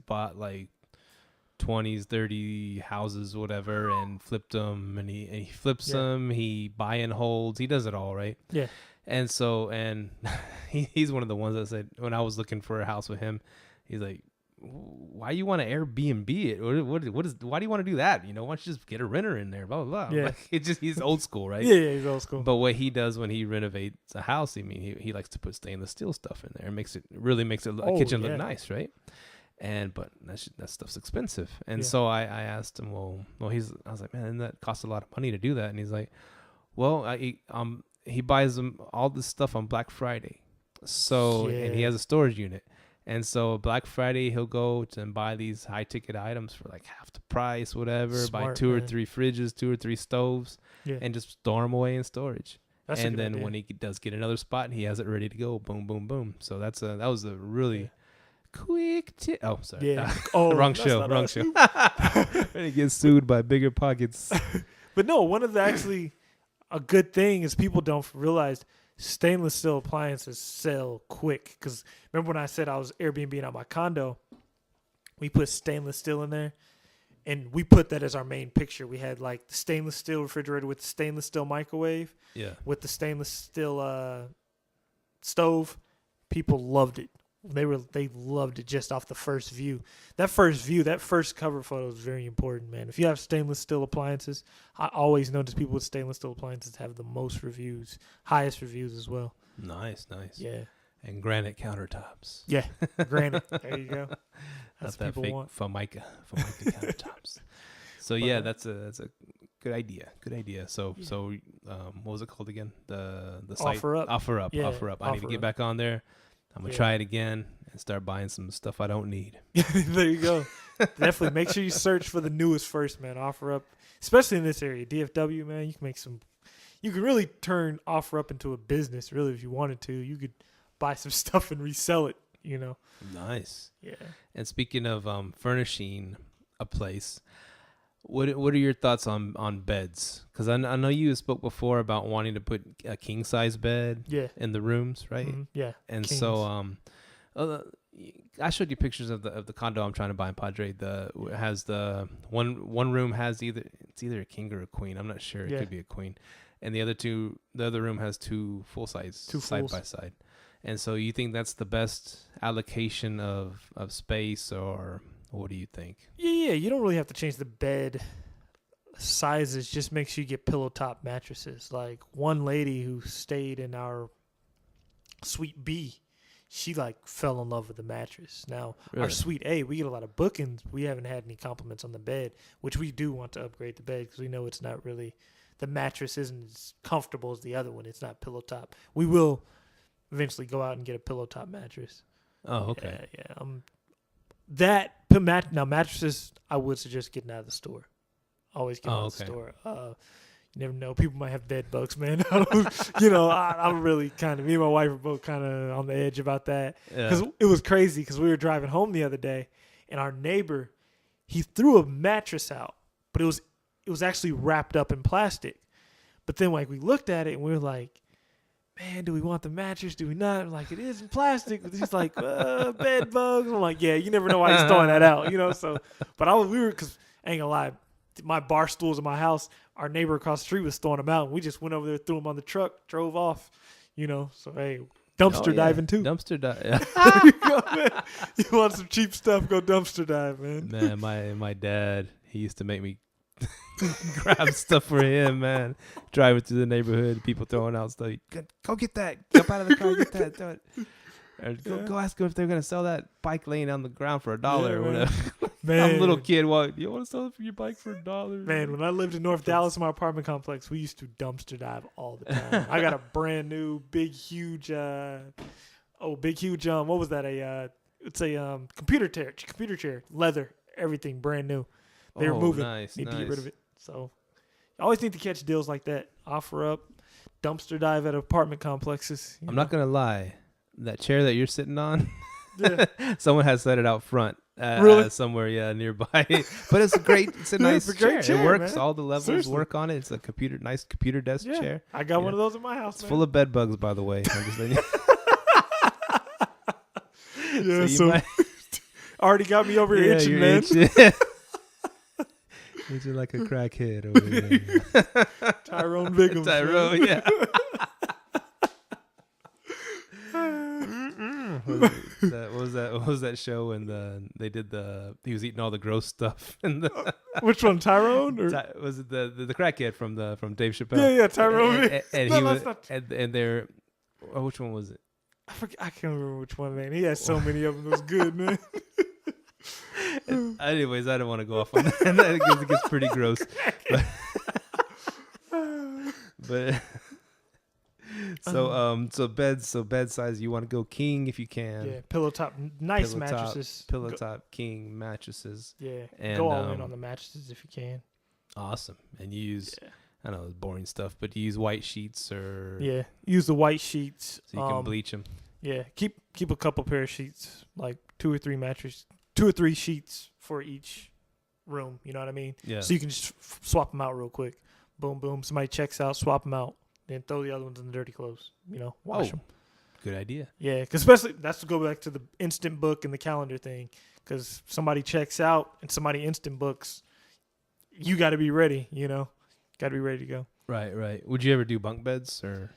bought like 20s, 30 houses, whatever, and flipped them. And he flips them. He buy and holds. He does it all, right? Yeah. And so he's one of the ones that said when I was looking for a house with him, he's like, why you want to Airbnb it? Why do you want to do that? Why don't you just get a renter in there? Blah blah blah. Yeah. Like, he's old school, right? Yeah, he's old school. But what he does when he renovates a house, he likes to put stainless steel stuff in there. It really makes a kitchen look nice, right? But that stuff's expensive. And so I asked him, I was like, man, that costs a lot of money to do that. And he's like, well, he buys them all this stuff on Black Friday. So and he has a storage unit. And so Black Friday, he'll go and buy these high ticket items for like half the price, whatever. Smart, buy 2 or 3 fridges, 2 or 3 stoves, and just store them away in storage. That's and then when he does get another spot, he has it ready to go. Boom, boom, boom. So that was a really quick tip. Oh, sorry. Yeah. Wrong show. Ready to get sued by Bigger Pockets. But no, one of the actually a good thing is people don't realize stainless steel appliances sell quick. Because remember when I said I was Airbnb out my condo, we put stainless steel in there, and we put that as our main picture. We had like the stainless steel refrigerator with the stainless steel microwave, with the stainless steel stove. People loved it. They loved it just off the first view. That first cover photo is very important, man. If you have stainless steel appliances, I always notice people with stainless steel appliances have the most reviews, highest reviews as well. Nice. Yeah. And granite countertops. Yeah, granite. There you go. That's what people want. Myka countertops. So that's a good idea. So what was it called again? The site Offer Up. I need to get back on there. I'm going to try it again and start buying some stuff I don't need. There you go. Definitely make sure you search for the newest first, man. Offer Up, especially in this area. DFW, man, you can really turn Offer Up into a business, really, if you wanted to. You could buy some stuff and resell it, Nice. Yeah. And speaking of furnishing a place, what are your thoughts on beds? Because I know you spoke before about wanting to put a king size bed in the rooms, right? Mm-hmm. Yeah. And Kings. so I showed you pictures of the condo I'm trying to buy in Padre. It has the one room has either a king or a queen. I'm not sure. It could be a queen. And the other room has 2 full size side by side. And so you think that's the best allocation of space, or what do you think? Yeah. You don't really have to change the bed sizes. Just make sure you get pillow top mattresses. Like one lady who stayed in our Suite B, she fell in love with the mattress. Now, our Suite A, we get a lot of bookings. We haven't had any compliments on the bed, which we do want to upgrade the bed because we know it's not really, the mattress isn't as comfortable as the other one. It's not pillow top. We will eventually go out and get a pillow top mattress. Oh, okay. Yeah. Now mattresses, I would suggest getting out of the store. Always get out of the store. You never know. People might have bed bugs, man. I'm really me and my wife are both kind of on the edge about that. Because it was crazy because we were driving home the other day, and our neighbor, he threw a mattress out, but it was actually wrapped up in plastic. But then we looked at it and we were like, man, do we want the mattress? Do we not? I'm like, it is in plastic. He's like, bed bugs. I'm like, yeah, you never know why he's throwing that out, So, but because I ain't gonna lie, my bar stools in my house, our neighbor across the street was throwing them out, and we just went over there, threw them on the truck, drove off, So, hey, dumpster diving too. Dumpster dive. There you go, man. You want some cheap stuff? Go dumpster dive, man. Man, my dad, he used to make me grab stuff for him, man. Driving through the neighborhood, people throwing out stuff. Go get that. Jump out of the car, get that. Do it. Or go ask them if they're gonna sell that bike laying on the ground for $1 or whatever. Man, I'm a little kid. You want to sell it for your bike for $1? Man, when I lived in North Dallas in my apartment complex, we used to dumpster dive all the time. I got a brand new, big, huge. What was that? It's a computer chair, leather, everything brand new. They were moving. Need to get rid of it. So, I always need to catch deals like that. Offer Up, dumpster dive at apartment complexes. I'm not gonna lie. That chair that you're sitting on, someone has set it out front Really? somewhere nearby. But it's a nice great chair, It works. man. All the levels Seriously. work on it. It's a nice computer desk Yeah. chair. I got Yeah. one of those in my house, It's man. full of bed bugs, by the way. I'm just letting you- Yeah, you so might- already got me over here itching, you're man. itching. Itching like a crackhead over there. Tyrone Biggums. Tyrone, man. yeah. What was that show when they did he was eating all the gross stuff and Which one, Tyrone? Or? was it the crackhead from Dave Chappelle? Yeah, Tyrone. And No, he that's was not- and they're which one was it? I can't remember which one, man. He had so many of them. It was good, man. Anyways, I don't want to go off on that because it gets pretty gross. But so bed size, you want to go king if you can. Yeah, pillow top, nice Pillow top, mattresses. Pillow top king mattresses. Yeah, And, go all in on the mattresses if you can. Awesome. And you use I know it's boring stuff, but you use white sheets or Yeah, use the white sheets. so you can bleach them. Yeah, keep a couple pair of sheets, like 2 or 3 sheets for each room. You know what I mean? Yeah. So you can just swap them out real quick. Boom, boom. Somebody checks out, swap them out, then throw the other ones in the dirty clothes. You know, wash them. Good idea. Yeah, because especially that's to go back to the instant book and the calendar thing. Because somebody checks out and somebody instant books, you got to be ready. You know, got to be ready to go. Right. Would you ever do bunk beds or?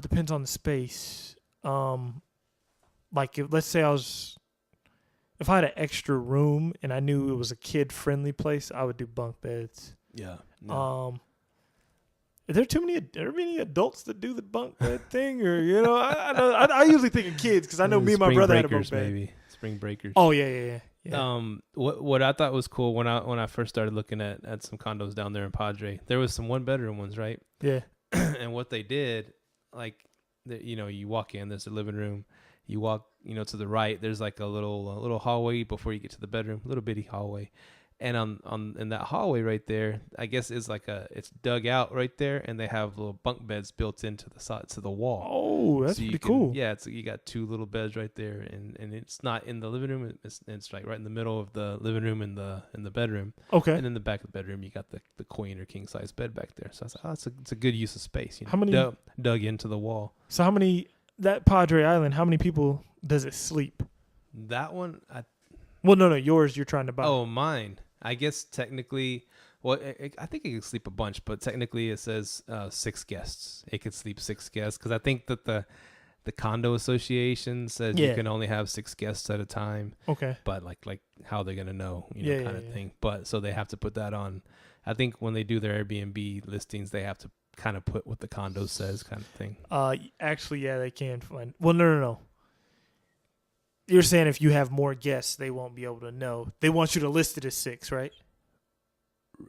Depends on the space. Like let's say if I had an extra room and I knew it was a kid friendly place, I would do bunk beds. Yeah. No. Are there many adults that do the bunk bed thing, or I usually think of kids because I know me and my brother had a bunk bed. Maybe spring breakers. Oh yeah. What I thought was cool when I first started looking at some condos down there in Padre, there was some 1-bedroom ones, right? Yeah. And what they did, like, you walk in, there's a living room. You walk, to the right, there's like a little hallway before you get to the bedroom, little bitty hallway. And in that hallway right there, I guess it's dug out right there, and they have little bunk beds built into the side to the wall. Oh, that's pretty cool. Yeah, you got 2 little beds right there, and it's not in the living room. It's like right in the middle of the living room and the bedroom. Okay. And in the back of the bedroom, you got the queen or king size bed back there. So I was like, it's a good use of space. How many dug into the wall? So how many that Padre Island? How many people does it sleep? That one, Well, no, yours. You're trying to buy. Oh, mine. I guess technically, I think it could sleep a bunch, but technically it says 6 guests. It could sleep 6 guests because I think that the condo association says you can only have 6 guests at a time. Okay. But like how they're gonna know, kind of thing. But so they have to put that on. I think when they do their Airbnb listings, they have to kind of put what the condo says, kind of thing. Actually, yeah, they can find. Well, no. You're saying if you have more guests, they won't be able to know. They want you to list it as 6, right?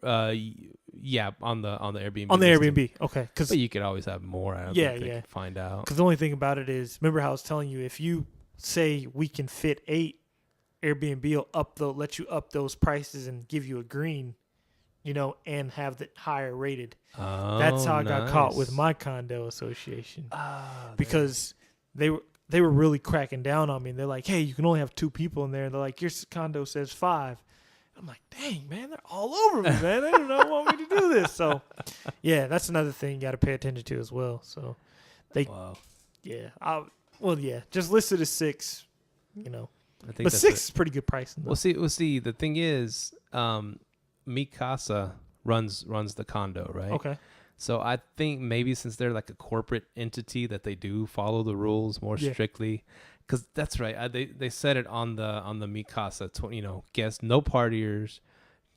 Yeah, on the Airbnb. On the listing. Airbnb, okay. But you could always have more. I don't think they could find out. Because the only thing about it is, remember how I was telling you, if you say we can fit 8, Airbnb will let you up those prices and give you a green, and have it higher rated. Oh, that's how I got caught with my condo association because they were really cracking down on me. And they're like, hey, you can only have 2 people in there. And they're like, your condo says 5. I'm like, dang, man, they're all over me, man. They don't want me to do this. So, yeah, that's another thing you got to pay attention to as well. So, just list it as 6, I think but 6 is pretty good pricing. We'll see. The thing is, Myka runs the condo, right? Okay. So I think maybe since they're like a corporate entity that they do follow the rules more strictly, because that's right. They said it on the Myka, guests, no partiers.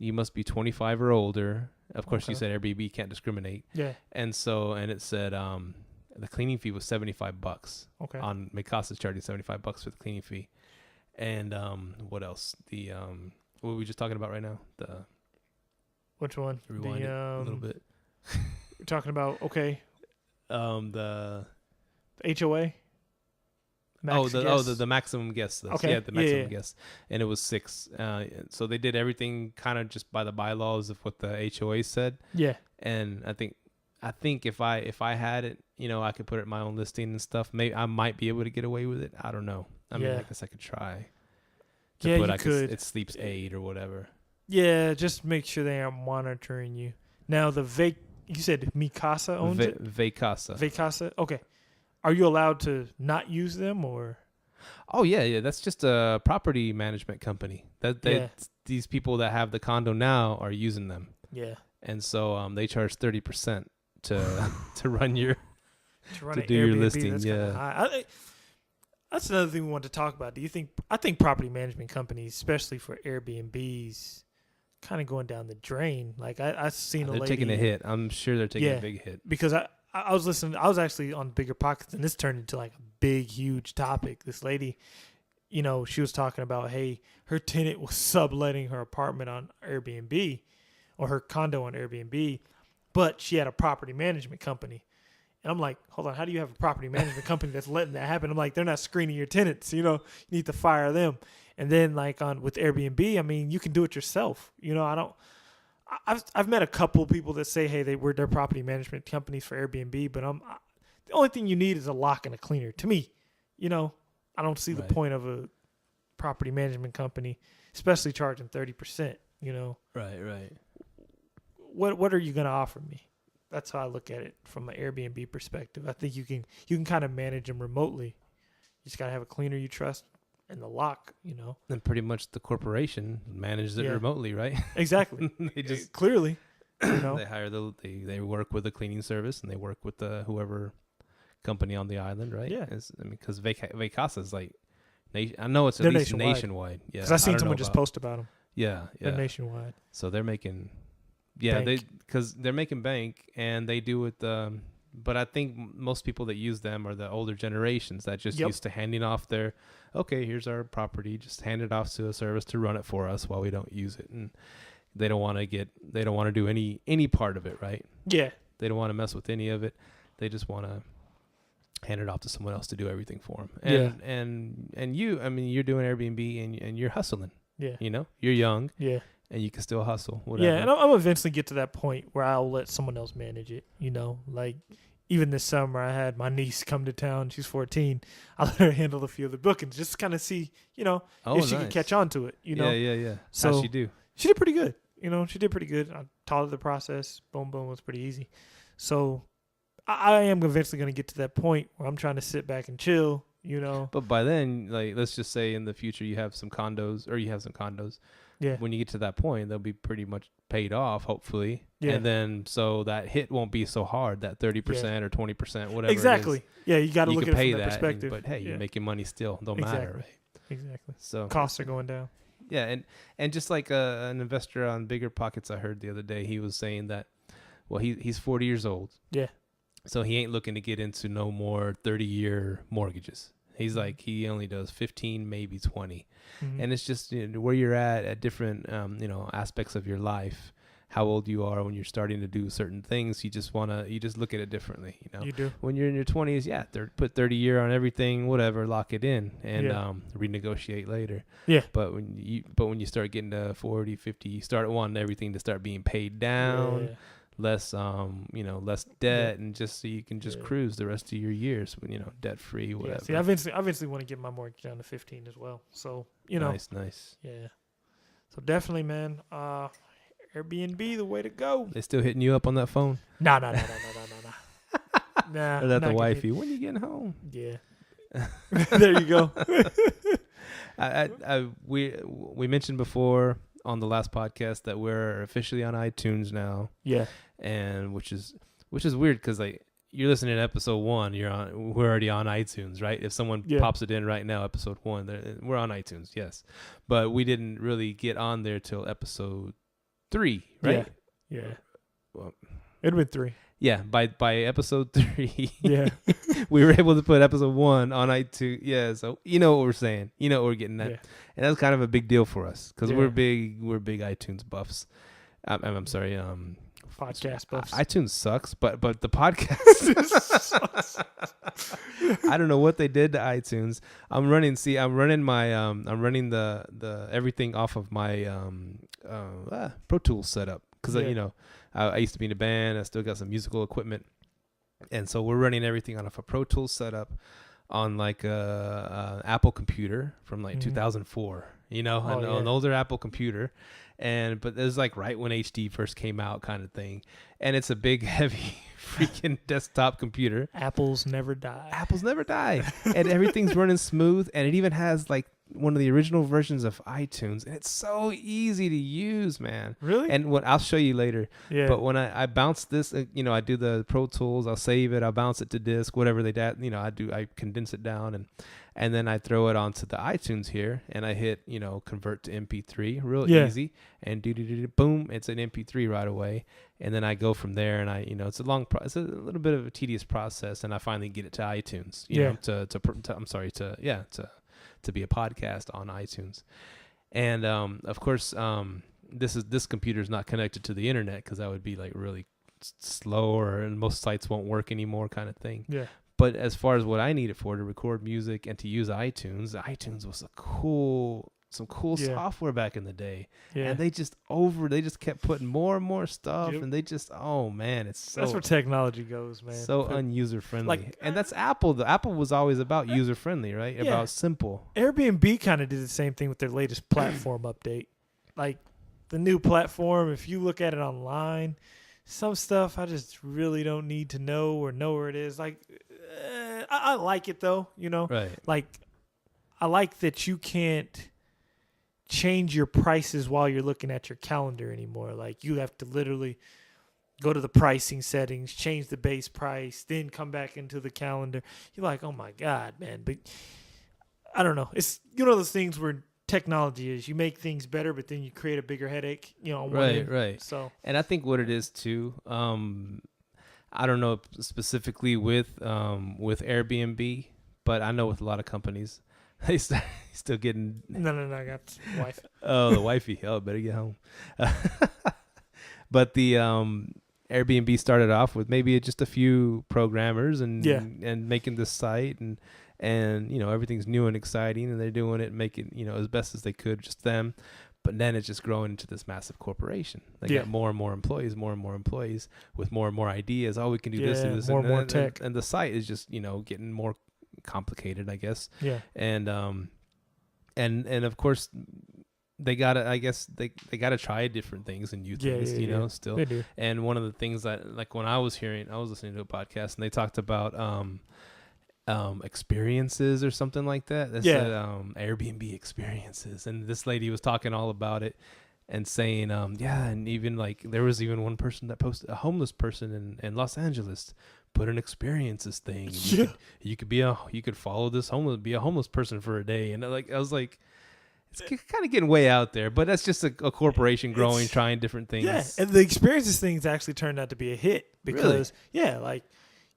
You must be 25 or older. Of course, you said Airbnb can't discriminate. Yeah. And it said the cleaning fee was $75. Okay. On Myka's charging $75 for the cleaning fee, and what else? What were we just talking about right now? Which one? Rewind it a little bit. You're talking about the HOA. The maximum guest list. Okay. Yeah, the maximum guest, and it was 6. So they did everything kind of just by the bylaws of what the HOA said. Yeah. And I think if I had it, I could put it in my own listing and stuff. Maybe I might be able to get away with it. I don't know. I mean, I guess I could try. Yeah, put, you could. It sleeps 8 or whatever. Yeah, just make sure they aren't monitoring you. Now, you said Mikasa owns it? Vacasa. Vacasa? Okay. Are you allowed to not use them or? Oh, yeah. That's just a property management company. These people that have the condo now are using them. Yeah. And so they charge 30% to run your to do Airbnb, your listing. That's Yeah. That's another thing we want to talk about. I think property management companies, especially for Airbnbs, kind of going down the drain. Like I've seen a lady. They're taking a hit. I'm sure they're taking a big hit. Because I was listening. I was actually on Bigger Pockets, and this turned into like a big, huge topic. This lady, she was talking about, hey, her tenant was subletting her apartment on Airbnb or her condo on Airbnb, but she had a property management company. And I'm like, hold on, how do you have a property management company that's letting that happen? I'm like, they're not screening your tenants, you need to fire them. And then with Airbnb, I mean, you can do it yourself. I've met a couple people that say, hey, they're property management companies for Airbnb, but the only thing you need is a lock and a cleaner. To me, I don't see the point of a property management company, especially charging 30%, Right. What are you going to offer me? That's how I look at it from an Airbnb perspective. I think you can kind of manage them remotely. You just got to have a cleaner you trust and the lock, And pretty much the corporation manages it remotely, right? Exactly. They just clearly, they hire they work with the cleaning service and they work with the whoever company on the island, right? Yeah. Because Vacasa is like, I know it's at They're least nationwide. Yeah. Because I seen someone just post about them. Yeah. They're nationwide. So they're making, bank. because they're making bank and they do it. But I think most people that use them are the older generations that just used to handing off here's our property, just hand it off to a service to run it for us while we don't use it, and they don't want to do any part of it, right? Yeah. They don't want to mess with any of it. They just want to hand it off to someone else to do everything for them. And you, I mean, you're doing Airbnb and you're hustling. Yeah. You're young. Yeah. And you can still hustle. Whatever. Yeah, and I'll eventually get to that point where I'll let someone else manage it. Like even this summer, I had my niece come to town. She's 14. I let her handle a few of the bookings, just kind of see, if she could catch on to it. Yeah. So how'd she do? She did pretty good. She did pretty good. I taught her the process. Boom, boom, was pretty easy. So I am eventually going to get to that point where I'm trying to sit back and chill. But by then, like, let's just say in the future you have some condos. Yeah. When you get to that point, they'll be pretty much paid off, hopefully. Yeah. And then so that hit won't be so hard, that 30% or 20%, whatever. Exactly. It is. Yeah, you got to look at it from that that perspective. but hey, you're making money still. Don't matter, right? Exactly. So costs are going down. Yeah, and just like an investor on Bigger Pockets I heard the other day, he was saying that, well, he's 40 years old. Yeah. So he ain't looking to get into no more 30-year mortgages. He's like, he only does 15, maybe 20. Mm-hmm. And it's just where you're at different, aspects of your life, how old you are when you're starting to do certain things. You just look at it differently, You do. When you're in your 20s, put 30 year on everything, whatever, lock it in and renegotiate later. Yeah. But when you start getting to 40, 50, you start wanting everything to start being paid down. Yeah. Less less debt, and just so you can just cruise the rest of your years, debt free, whatever. See, I eventually want to get my mortgage down to 15 as well. So nice. Yeah. So definitely, man. Airbnb, the way to go. They still hitting you up on that phone? No. Nah. Or that the wifey? When you getting home? Yeah. There you go. We mentioned before on the last podcast that we're officially on iTunes now. Yeah. And which is weird because like you're listening to episode 1, we're already on iTunes, right? If someone pops it in right now, episode 1, we're on iTunes, yes. But we didn't really get on there till episode 3, right? Yeah. Well, it'd been 3. Yeah, by episode 3, yeah, we were able to put episode 1 on iTunes. Yeah, so you know what we're saying, you know what we're getting at, and that's kind of a big deal for us because we're big iTunes buffs. I'm sorry, podcast buffs. iTunes sucks, but the podcast, I don't know what they did to iTunes. I'm running the everything off of my Pro Tools setup because I used to be in a band. I still got some musical equipment. And so we're running everything off a Pro Tools setup on like a Apple computer from like 2004. You know, an older Apple computer, but it was like right when HD first came out, kind of thing. And it's a big, heavy, freaking desktop computer. Apples never die. Apples never die, and everything's running smooth. And it even has like one of the original versions of iTunes, and it's so easy to use, man. Really? And what I'll show you later. Yeah. But when I bounce this, you know, I do the Pro Tools, I'll save it, I'll bounce it to disk, whatever you know, I condense it down, and then I throw it onto the iTunes here, and I hit, you know, convert to MP3, real easy, and boom, it's an MP3 right away. And then I go from there, and you know, it's a little bit of a tedious process, and I finally get it to iTunes, you know, to be a podcast on iTunes. And of course, this computer is not connected to the internet because that would be like really slow, and most sites won't work anymore, kind of thing. Yeah. But as far as what I need it for, to record music and to use iTunes was some cool software back in the day. Yeah. And they just kept putting more and more stuff, and they just, oh man, that's where technology goes, man. So user friendly. And that's Apple. The Apple was always about user friendly, right? Yeah. About simple. Airbnb kind of did the same thing with their latest platform update. Like the new platform, if you look at it online, some stuff I just really don't need to know where it is. Like, I like it though, you know? Right. Like, I like that you can't change your prices while you're looking at your calendar anymore. Like, you have to literally go to the pricing settings, change the base price, then come back into the calendar. You're like, oh my God, man. But I don't know. It's, you know, those things where technology is, you make things better, but then you create a bigger headache, you know, on one end. Right. So, and I think what it is too, I don't know specifically with Airbnb, but I know with a lot of companies, they still getting. No, I got the wife. Oh, the wifey. Oh, better get home. But the Airbnb started off with maybe just a few programmers and making this site, and you know, everything's new and exciting, and they're doing it, making, you know, as best as they could, just them. But then it's just growing into this massive corporation. They got more and more employees with more and more ideas. Oh, we can do this, do this, more and more tech. And the site is just, you know, getting more complicated, I guess. Yeah. And of course, they gotta, I guess they gotta try different things and new things, you know, still. They do. And one of the things that, like, when I was listening to a podcast, and they talked about experiences or something like that. They said Airbnb experiences, and this lady was talking all about it and saying, and even like there was even one person that posted, a homeless person in Los Angeles put an experiences thing. And you could follow this be a homeless person for a day, and I was like, it's kind of getting way out there, but that's just a corporation growing, trying different things. Yeah, and the experiences things actually turned out to be a hit because like.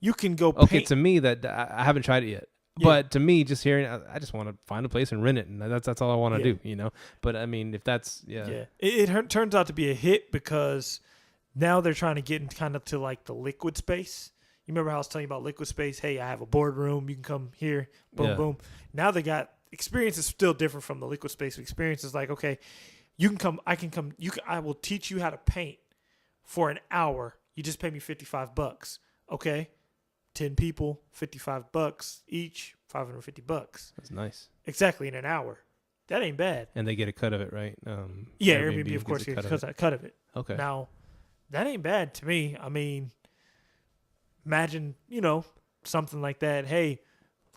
You can go paint. Okay, to me, that I haven't tried it yet. Yeah. But to me, just hearing, I just want to find a place and rent it, and that's all I want to do, you know. But I mean, if that's it turns out to be a hit because now they're trying to get in kind of to like the liquid space. You remember how I was telling you about liquid space? Hey, I have a boardroom. You can come here. Boom, boom. Now they got experience is still different from the liquid space. Experience is like, okay, you can come. I can come. I will teach you how to paint for an hour. You just pay me $55. Okay. 10 people, $55 each, $550. That's nice. Exactly, in an hour. That ain't bad. And they get a cut of it, right? Airbnb of course, gets a cut of it. Okay. Now, that ain't bad to me. I mean, imagine, you know, something like that. Hey,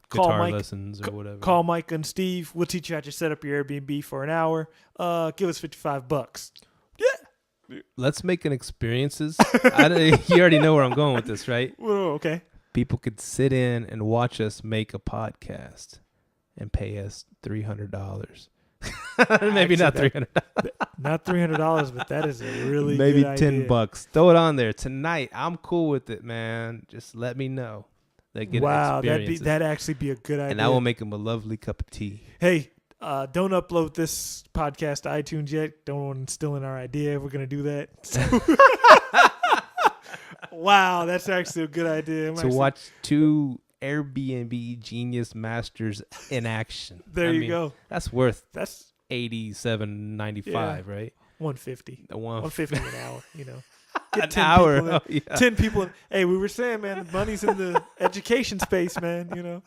call guitar Mike, lessons or whatever. Call Myka and Steve. We'll teach you how to set up your Airbnb for an hour. Give us $55. Yeah. Let's make an experiences. You already know where I'm going with this, right? Well, okay. People could sit in and watch us make a podcast and pay us $300. Maybe not $300. Not $300, but that is a really maybe good idea. $10. Throw it on there tonight. I'm cool with it, man. Just let me know. Wow, that'd actually be a good idea. And I will make them a lovely cup of tea. Hey, don't upload this podcast to iTunes yet. Don't want to steal in our idea. We're gonna do that. Wow, that's actually a good idea. Watch two Airbnb genius masters in action. There you go. That's $87.95, right? $150. $150 an hour. You know, get 10 hour. 10 people. Hey, we were saying, man, the money's in the education space, man. You know.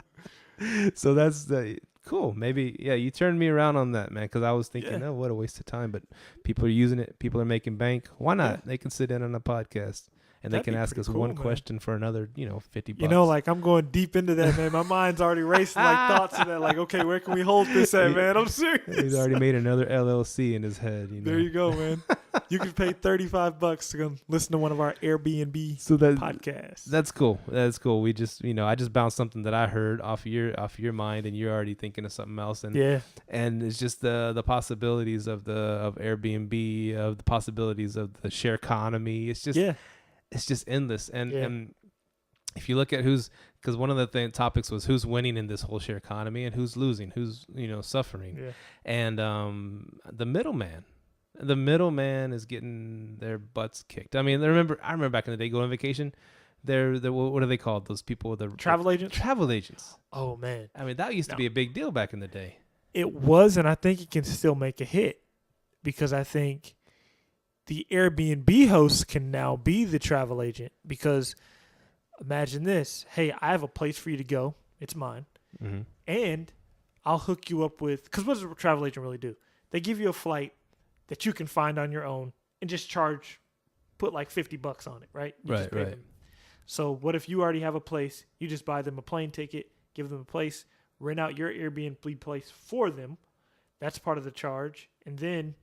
So that's the cool. Maybe you turned me around on that, man, because I was thinking, Yeah. oh, what a waste of time. But people are using it. People are making bank. Why not? Yeah. They can sit in on a podcast and That'd they be can ask pretty us cool, one man. question for another, $50. Like I'm going deep into that, man. My mind's already racing, like thoughts of that. Like, okay, where can we hold this at, man? I'm serious. He's already made another LLC in his head. There you go, man. You can pay $35 to come listen to one of our Airbnb podcasts. That's cool. That's cool. We just, I just bounced something that I heard off your mind, and you're already thinking of something else. And and it's just the possibilities of Airbnb, of the possibilities of the share economy. It's just it's just endless. And if you look at because one of the topics was who's winning in this whole share economy and who's losing, who's suffering, and the middleman. The middleman is getting their butts kicked. I mean, I remember back in the day going on vacation. They're what are they called? Those people, the travel agents. Travel agents. Oh man, I mean, that used to be a big deal back in the day. It was, and I think it can still make a hit because I think the Airbnb host can now be the travel agent. Because imagine this: hey, I have a place for you to go. It's mine, and I'll hook you up with. Because what does a travel agent really do? They give you a flight that you can find on your own and just put like $50 on it, right? Right. Them. So what if you already have a place? You just buy them a plane ticket, give them a place, rent out your Airbnb place for them. That's part of the charge. And then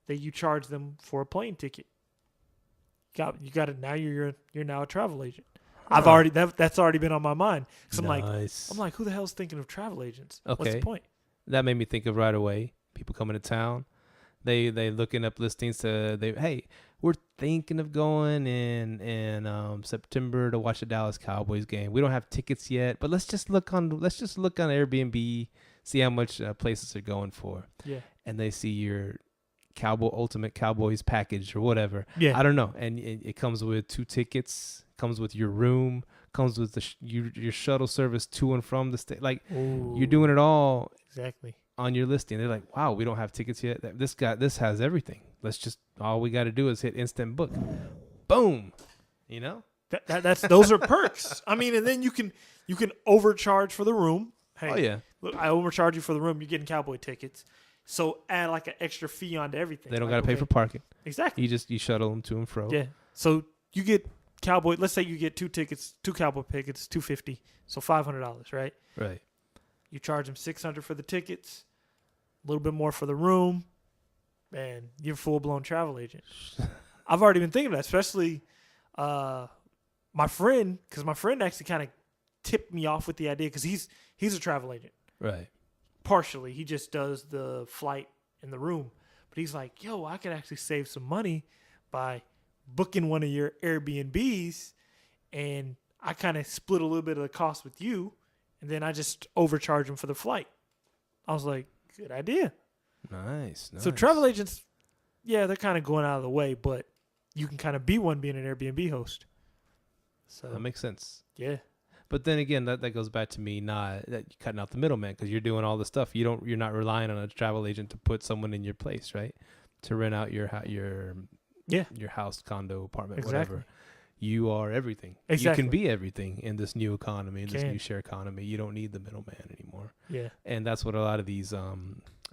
you charge them for a plane ticket. You got it. Now you're now a travel agent. I've already, that's already been on my mind. Cause I'm like, who the hell's thinking of travel agents? Okay. What's the point? That made me think of right away. People coming to town. They looking up listings hey, we're thinking of going in September to watch the Dallas Cowboys game. We don't have tickets yet, but let's just look on Airbnb, see how much places are going for. Yeah. And they see your Ultimate Cowboys package or whatever. Yeah. I don't know. And it comes with 2 tickets, comes with your room, comes with your shuttle service to and from the state. Like, you're doing it all. Exactly. On your listing. They're like, wow, we don't have tickets yet. This has everything. All we got to do is hit instant book. Boom. Those are perks. I mean, and then you can overcharge for the room. Hey, look, I overcharge you for the room. You're getting Cowboy tickets. So add like an extra fee onto everything. They don't got to pay for parking. Exactly. You shuttle them to and fro. Yeah. So you get Cowboy. Let's say you get 2 Cowboy tickets, $250. So $500, right? Right. You charge them $600 for the tickets, a little bit more for the room, and you're a full-blown travel agent. I've already been thinking of that, especially my friend, because my friend actually kind of tipped me off with the idea because he's a travel agent. Right. Partially. He just does the flight and the room. But he's like, yo, I could actually save some money by booking one of your Airbnbs, and I kind of split a little bit of the cost with you. And then I just overcharge them for the flight. I was like, good idea. Nice. So travel agents, they're kind of going out of the way, but you can kind of be one being an Airbnb host. So that makes sense. Yeah. But then again, that goes back to me not cutting out the middleman because you're doing all the stuff. You're not relying on a travel agent to put someone in your place, right? To rent out your house, condo, apartment, whatever. You are everything. Exactly. You can be everything in this new economy, in this new share economy. You don't need the middleman anymore. Yeah. And that's what a lot of these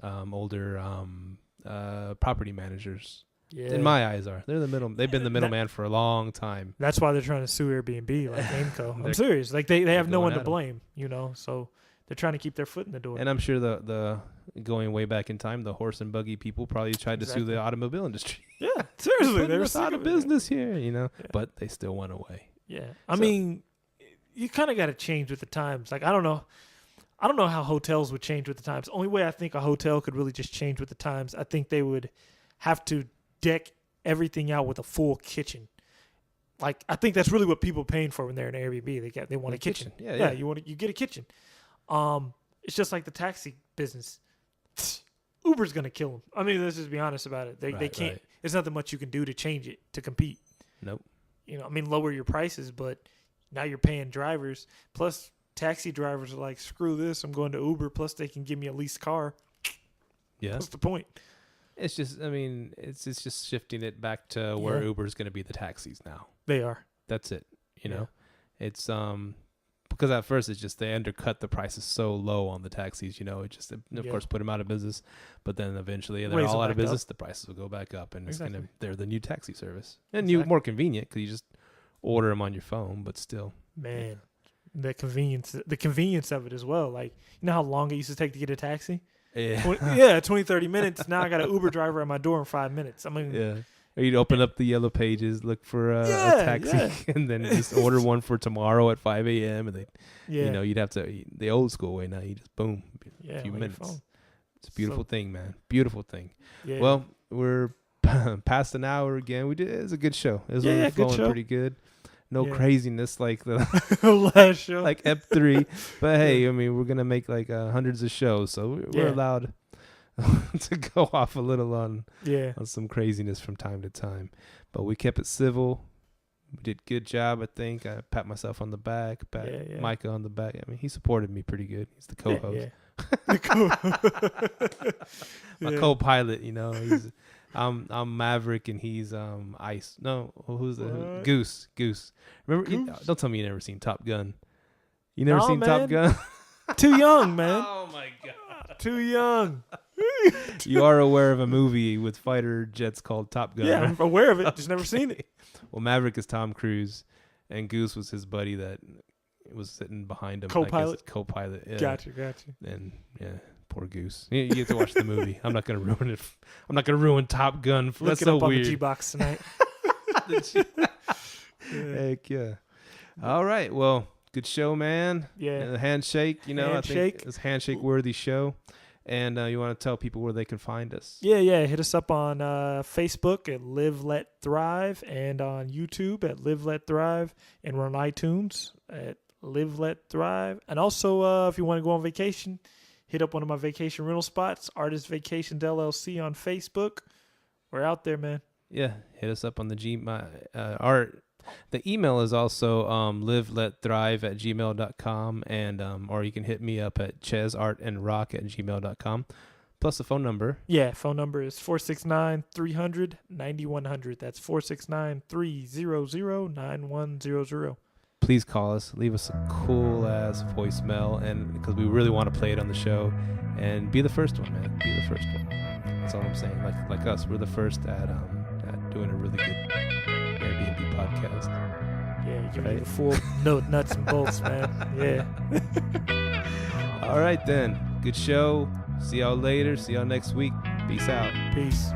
older property managers, in my eyes, are. They're the middle. They've been the middleman for a long time. That's why they're trying to sue Airbnb, like Aimco. I'm serious. Like they have no one to blame, so they're trying to keep their foot in the door. And I'm sure the going way back in time, the horse and buggy people probably tried to sue the automobile industry. Yeah, seriously, they're out of business here, but they still went away. Yeah, I mean, you kind of got to change with the times. Like I don't know how hotels would change with the times. Only way I think a hotel could really just change with the times, I think they would have to deck everything out with a full kitchen. Like I think that's really what people are paying for when they're in Airbnb. They want a kitchen. Yeah. You get a kitchen. It's just like the taxi business. Uber's gonna kill them. I mean, let's just be honest about it. They can't. Right. There's nothing much you can do to change it to compete. Nope. Lower your prices, but now you're paying drivers. Plus, taxi drivers are like, screw this. I'm going to Uber. Plus, they can give me a leased car. Yeah. What's the point? It's just, it's just shifting it back to where Uber's going to be the taxis now. They are. That's it. You know, it's because because at first it's just they undercut the prices so low on the taxis. You know, it just of course put them out of business. But then eventually they're all out of business. The prices will go back up, and they're the new taxi service and more convenient because you just order them on your phone. But still, man, the convenience of it as well. Like, you know how long it used to take to get a taxi? Yeah, 20, 30 minutes. Now I got an Uber driver at my door in 5 minutes. I mean, yeah. Or you'd open up the yellow pages, look for a taxi, and then just order one for tomorrow at 5 a.m. And you'd have to the old school way. Now you just boom, a few minutes. It's a beautiful thing, man. Beautiful thing. Yeah. Well, we're past an hour again. It was a good show. It was flowing pretty good. No craziness like the last show, like Ep3. But hey, I mean, we're gonna make like hundreds of shows, so we're allowed to go off a little on some craziness from time to time. But we kept it civil. We did a good job, I think. I pat myself on the back, Myka on the back. I mean, he supported me pretty good. He's the co-host. My co-pilot, you know. I'm Maverick and he's Ice. No, who's the Goose? Remember? Don't tell me you never seen Top Gun. You never seen Top Gun? Too young, man. Oh my god. Too young. You are aware of a movie with fighter jets called Top Gun? Yeah, right? I'm aware of it. Just never seen it. Well, Maverick is Tom Cruise, and Goose was his buddy that was sitting behind him. Co-pilot. Co-pilot. Yeah. Gotcha. And poor Goose. You have to watch the movie. I'm not gonna ruin it. I'm not gonna ruin Top Gun. That's so weird. Look it up on the G-Box tonight. Heck yeah. All right. Well, good show, man. Yeah. The handshake. You know, I think it's a handshake-worthy show. And you want to tell people where they can find us? Yeah. Hit us up on Facebook at Live Let Thrive, and on YouTube at Live Let Thrive, and we're on iTunes at Live Let Thrive. And also, if you want to go on vacation, hit up one of my vacation rental spots, Artist Vacations LLC on Facebook. We're out there, man. Yeah, hit us up on the The email is also liveletthrive@gmail.com, and or you can hit me up at chesartandrock@gmail.com, plus the phone number. Yeah, phone number is 469-300-9100. That's 469-300-9100. Please call us. Leave us a cool-ass voicemail, and because we really want to play it on the show. And be the first one, man. Be the first one. That's all I'm saying. Like us, we're the first at doing a really good Airbnb podcast. Yeah, give me the full nuts and bolts, man. Yeah. All right, then. Good show. See y'all later. See y'all next week. Peace out. Peace.